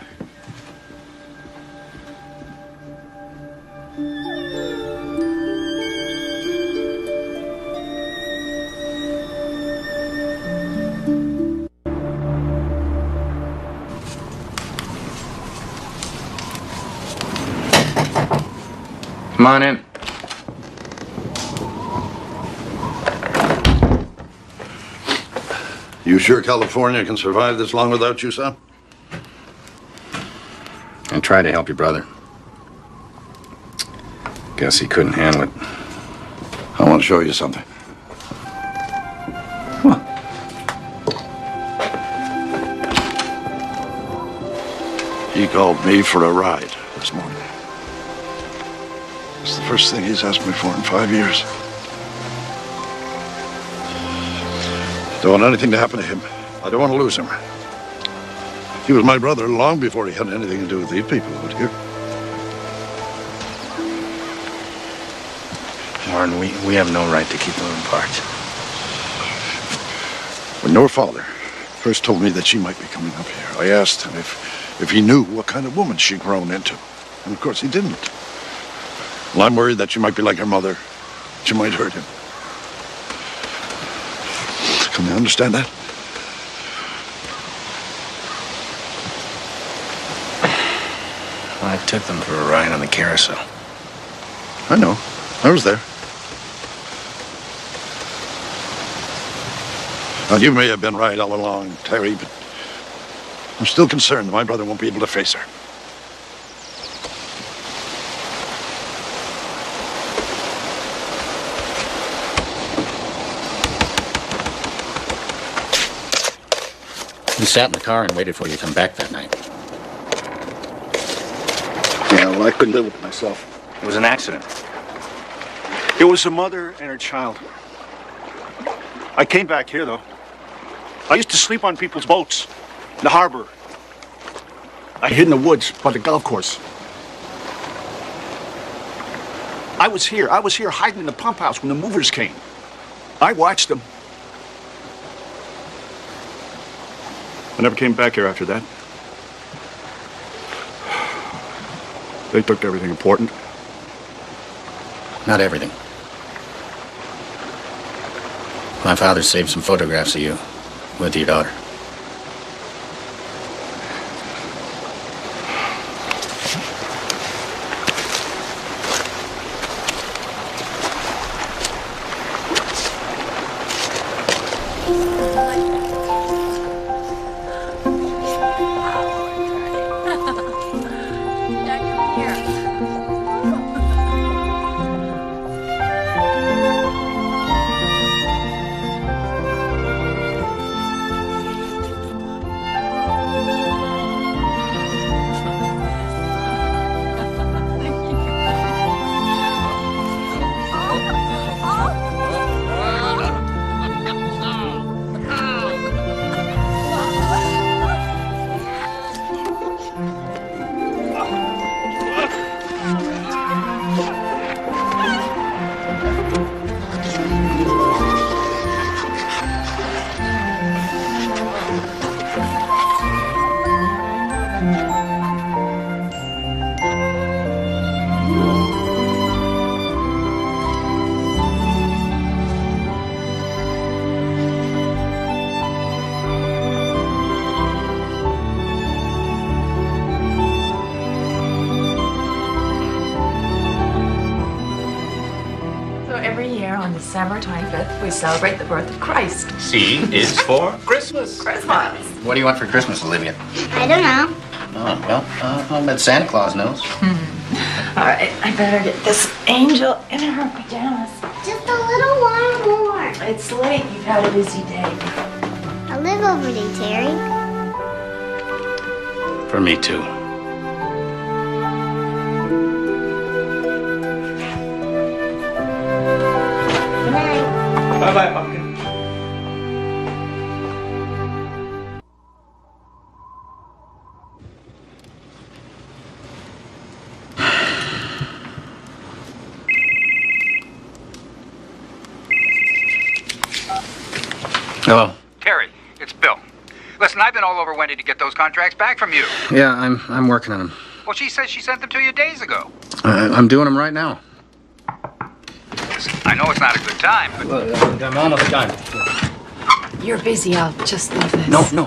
Come on in. You sure California can survive this long without you, son? I tried to help your brother. Guess he couldn't handle it. I want to show you something. Come on. He called me for a ride this morning. It's the first thing he's asked me for in 5 years. Don't want anything to happen to him. I don't want to lose him. He was my brother long before he had anything to do with these people out here. Warren, we have no right to keep them apart. When your father first told me that she might be coming up here, I asked him if he knew what kind of woman she'd grown into. And of course he didn't. Well, I'm worried that she might be like her mother. She might hurt him. Can you understand that? I took them for a ride on the carousel. I know. I was there. Now, you may have been right all along, Terry, but I'm still concerned that my brother won't be able to face her. We sat in the car and waited for you to come back that night. Yeah, well, I couldn't live with myself. It was an accident. It was a mother and her child. I came back here, though. I used to sleep on people's boats in the harbor. I hid in the woods by the golf course. I was here hiding in the pump house when the movers came. I watched them. I never came back here after that. They took everything important. Not everything. My father saved some photographs of you with your daughter. December 25th, we celebrate the birth of Christ. C is for Christmas. Christmas. What do you want for Christmas, Olivia? I don't know. Oh, well, I'll bet Santa Claus knows. All right, I better get this angel in her pajamas. Just a little while more. It's late. You've had a busy day. I'll live over day, Terry. For me, too. Bye-bye, pumpkin. Hello. Terry, it's Bill. Listen, I've been all over Wendy to get those contracts back from you. Yeah, I'm working on them. Well, she says she sent them to you days ago. I'm doing them right now. I know it's not a good time, but... I'm on all the time. You're busy. I'll just leave this. No.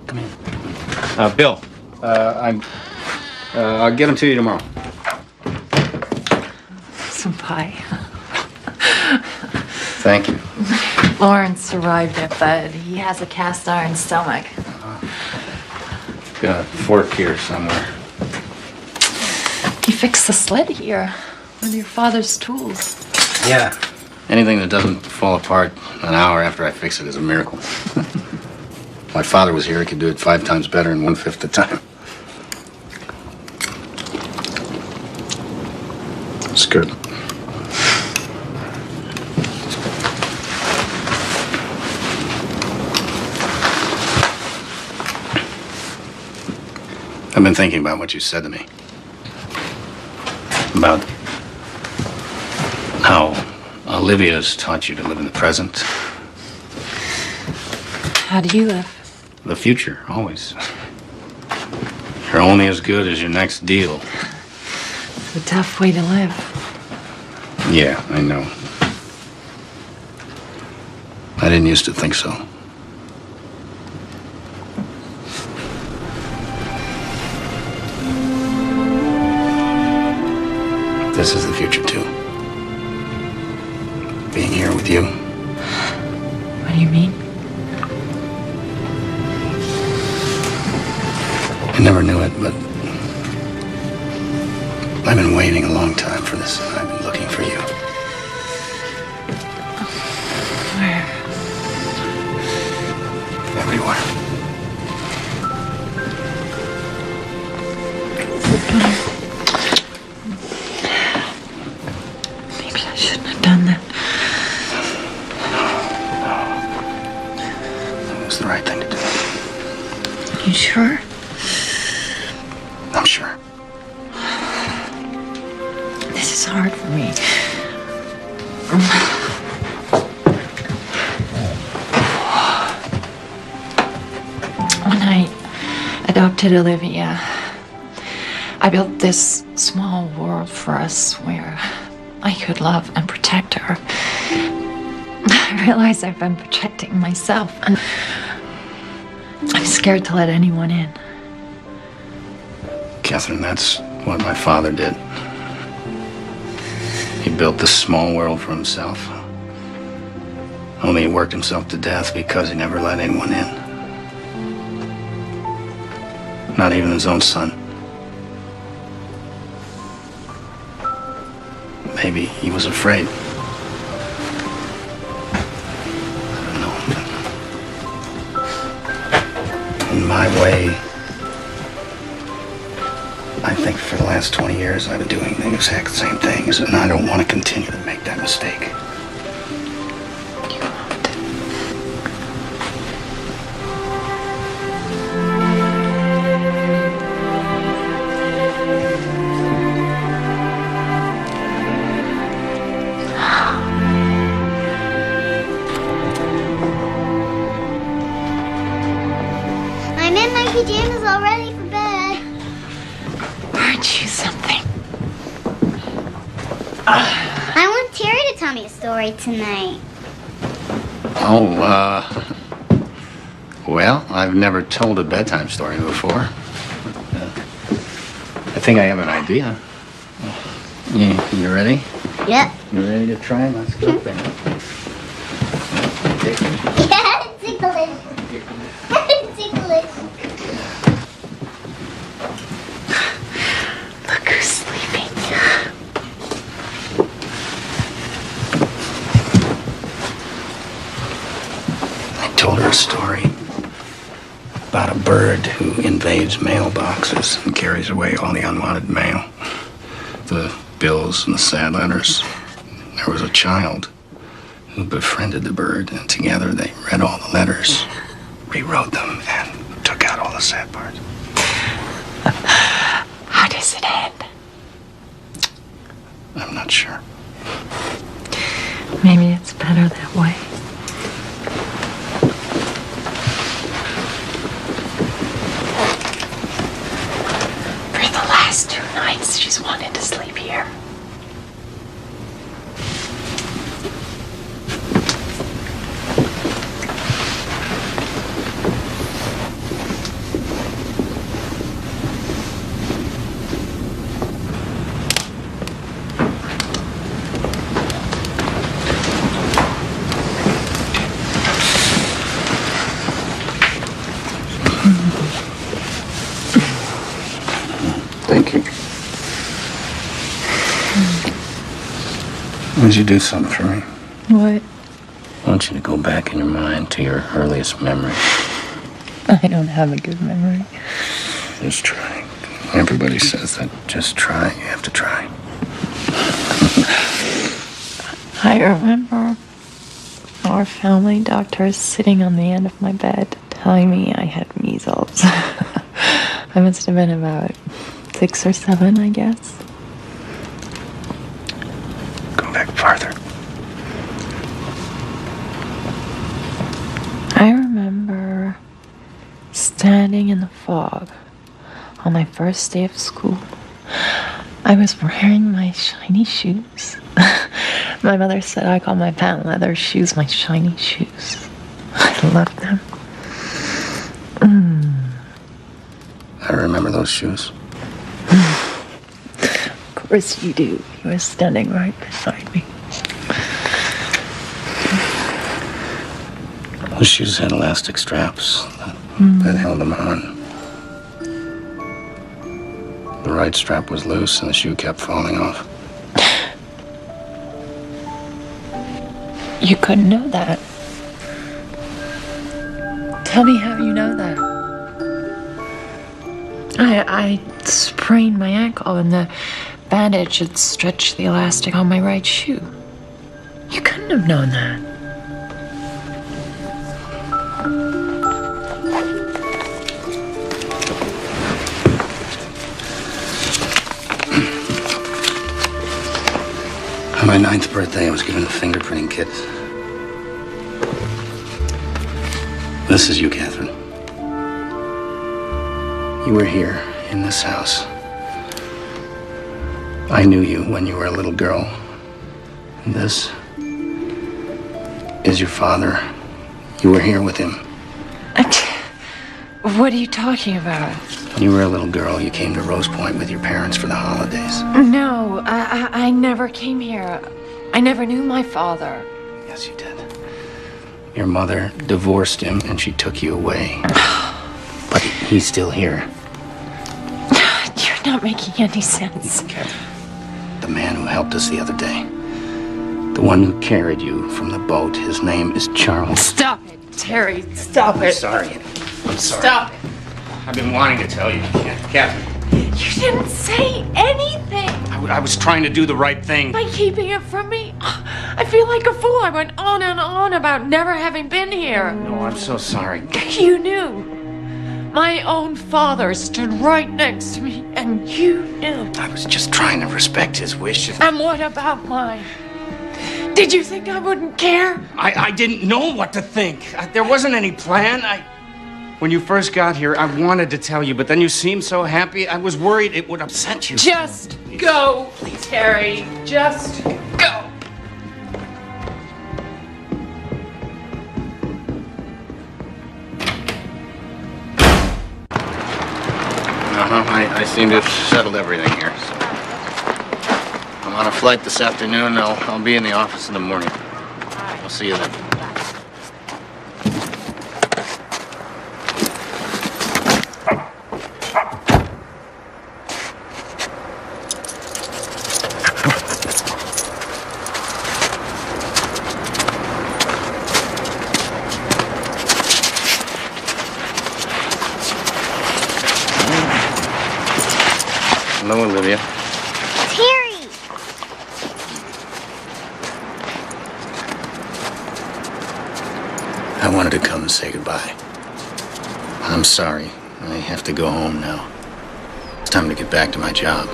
Come in. Bill, I'll get them to you tomorrow. Some pie. Thank you. Lawrence survived it, but he has a cast iron stomach. Got a fork here somewhere. You fixed the sled here with your father's tools. Yeah. Anything that doesn't fall apart an hour after I fix it is a miracle. If my father was here, he could do it 5 times better in 1/5 the time. I've been thinking about what you said to me. About how Olivia's taught you to live in the present. How do you live? The future, always. You're only as good as your next deal. It's a tough way to live. Yeah, I know. I didn't used to think so. This is the future, too. Being here with you. What do you mean? I never knew it, but I've been waiting a long time for this, and I've been looking for you. Where? Everywhere. Maybe I shouldn't have done that. It was the right thing to do. You sure? I'm sure. This is hard for me. When I adopted Olivia, I built this small world for us where I could love and protect her. I realize I've been protecting myself, and I'm scared to let anyone in. Catherine, that's what my father did. He built this small world for himself. Only he worked himself to death because he never let anyone in. Not even his own son. Maybe he was afraid. I don't know. In my way, I think for the last 20 years I've been doing the exact same things, and I don't want to continue to make that mistake. I'm in my pajamas all ready for bed. Aren't you something? I want Terry to tell me a story tonight. Oh, well, I've never told a bedtime story before. I think I have an idea. You ready? Yep. You ready to try? Let's go, then. Yeah, it's ticklish. It's ticklish. Look who's sleeping. I told her a story about a bird who invades mailboxes and carries away all the unwanted mail. The bills and the sad letters. There was a child who befriended the bird, and together they read all the letters, rewrote them, and took out all the sad parts. How does it end? I'm not sure. Maybe it's better that way. For the last 2 nights, she's wanted to sleep here. Thank you. Would you do something for me? What? I want you to go back in your mind to your earliest memory. I don't have a good memory. Just try. Everybody says that. Just try. You have to try. I remember our family doctor sitting on the end of my bed telling me I had measles. I must have been about 6 or 7, I guess. Go back farther. I remember standing in the fog on my first day of school. I was wearing my shiny shoes. My mother said I called my patent leather shoes my shiny shoes. I loved them. I remember those shoes. Of course you do. You were standing right beside me. Those shoes had elastic straps that held them on. The right strap was loose and the shoe kept falling off. You couldn't know that. Tell me how you know that. I sprained my ankle and the bandage had stretched the elastic on my right shoe. You couldn't have known that. On my 9th birthday, I was given a fingerprinting kit. This is you, Catherine. You were here in this house. I knew you when you were a little girl. And this is your father. You were here with him. What are you talking about? When you were a little girl, you came to Rose Point with your parents for the holidays. No, I never came here. I never knew my father. Yes, you did. Your mother divorced him and she took you away. But he's still here. You're not making any sense. The man who helped us the other day. The one who carried you from the boat. His name is Charles. Stop it, Terry. Stop it. I'm sorry. I'm sorry. Stop it. I've been wanting to tell you, Catherine. You didn't say anything. I was trying to do the right thing. By keeping it from me, I feel like a fool. I went on and on about never having been here. No, I'm so sorry. You knew. My own father stood right next to me, and you knew. I was just trying to respect his wishes. And what about mine? Did you think I wouldn't care? I didn't know what to think. There wasn't any plan. When you first got here, I wanted to tell you, but then you seemed so happy, I was worried it would upset you. Just go, Terry. Just go. I seem to have settled everything here. So. I'm on a flight this afternoon. I'll be in the office in the morning. I'll see you then. Hello, Olivia. Terry! I wanted to come and say goodbye. I'm sorry. I have to go home now. It's time to get back to my job.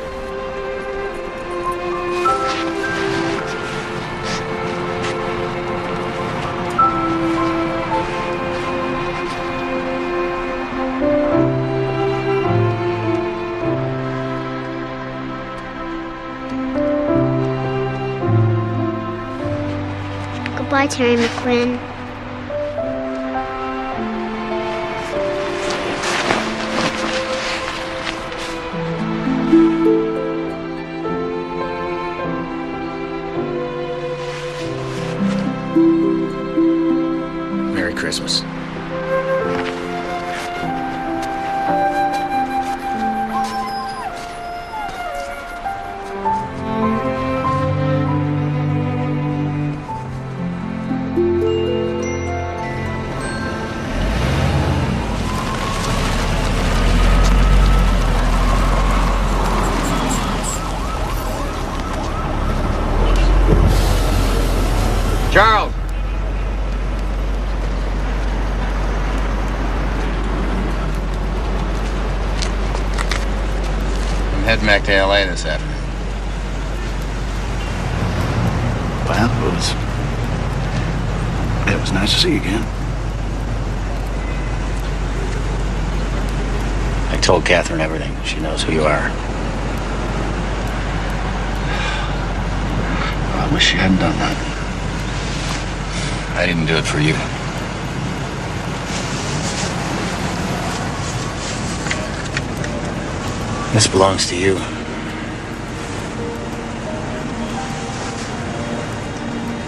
Goodbye, Terry McQuinn. Merry Christmas. Charles! heading back to L.A. this afternoon. Well, it was nice to see you again. I told Catherine everything. She knows who you are. I wish you hadn't done that. I didn't do it for you. This belongs to you.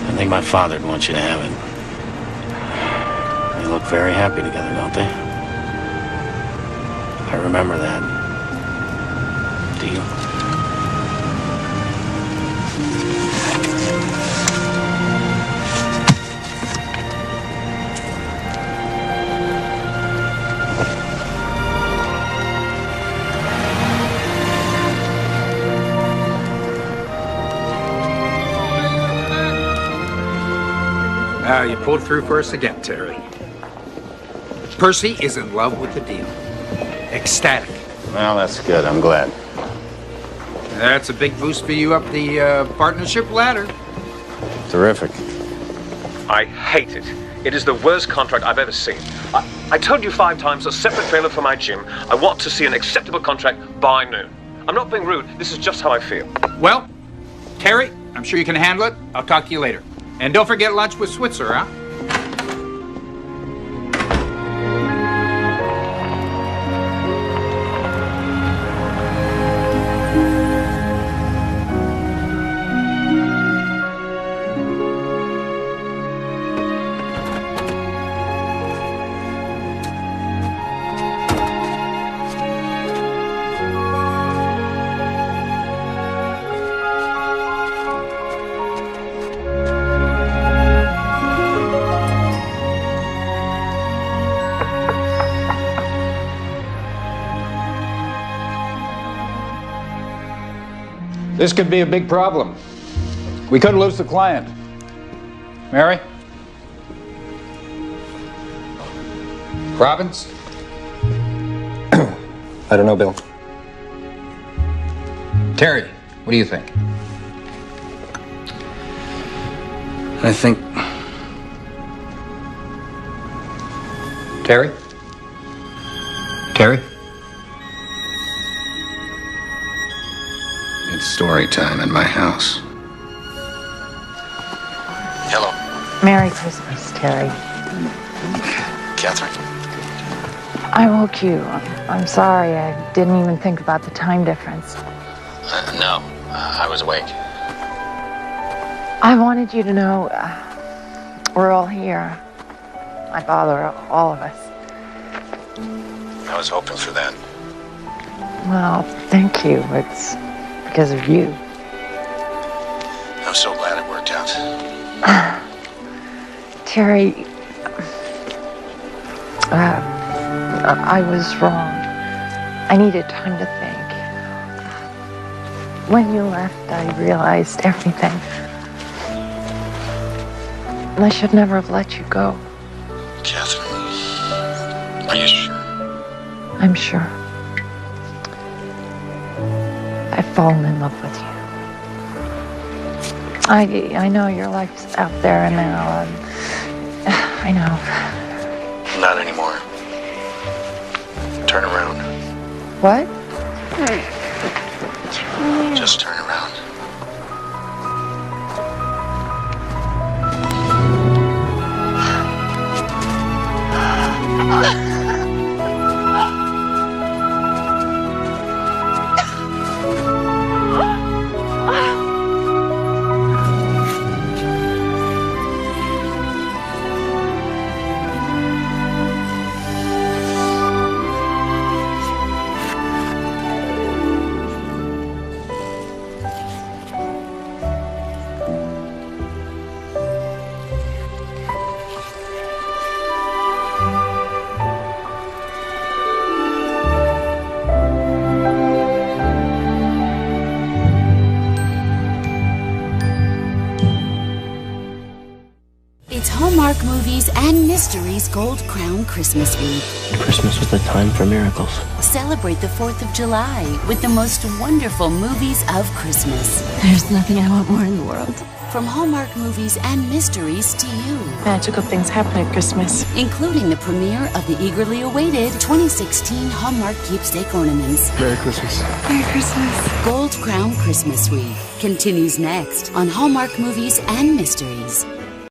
I think my father'd want you to have it. They look very happy together, don't they? I remember that. Do you? You pulled through for us again, Terry. Percy is in love with the deal. Ecstatic. Well, that's good. I'm glad. That's a big boost for you up the partnership ladder. Terrific. I hate it. It is the worst contract I've ever seen. I told you 5 times, a separate trailer for my gym. I want to see an acceptable contract by noon. I'm not being rude. This is just how I feel. Well, Terry, I'm sure you can handle it. I'll talk to you later. And don't forget lunch with Switzer, huh? This could be a big problem. We could lose the client. Mary? Robbins? I don't know, Bill. Terry, what do you think? I think... Terry? Terry? It's story time at my house. Hello. Merry Christmas, Terry. Catherine? I woke you. I'm sorry. I didn't even think about the time difference. No. I was awake. I wanted you to know we're all here. My father, all of us. I was hoping for that. Well, thank you. It's because of you. I'm so glad it worked out. Terry, I was wrong. I needed time to think. When you left, I realized everything. And I should never have let you go. Catherine, are you sure? I'm sure. I've fallen in love with you. I know your life's out there now. I know. Not anymore. Turn around. What? Just turn around. It's Hallmark Movies and Mysteries Gold Crown Christmas Week. Christmas is the time for miracles. Celebrate the 4th of July with the most wonderful movies of Christmas. There's nothing I want more in the world. From Hallmark Movies and Mysteries to you. Magical things happen at Christmas. Including the premiere of the eagerly awaited 2016 Hallmark Keepsake Ornaments. Merry Christmas. Merry Christmas. Gold Crown Christmas Week continues next on Hallmark Movies and Mysteries.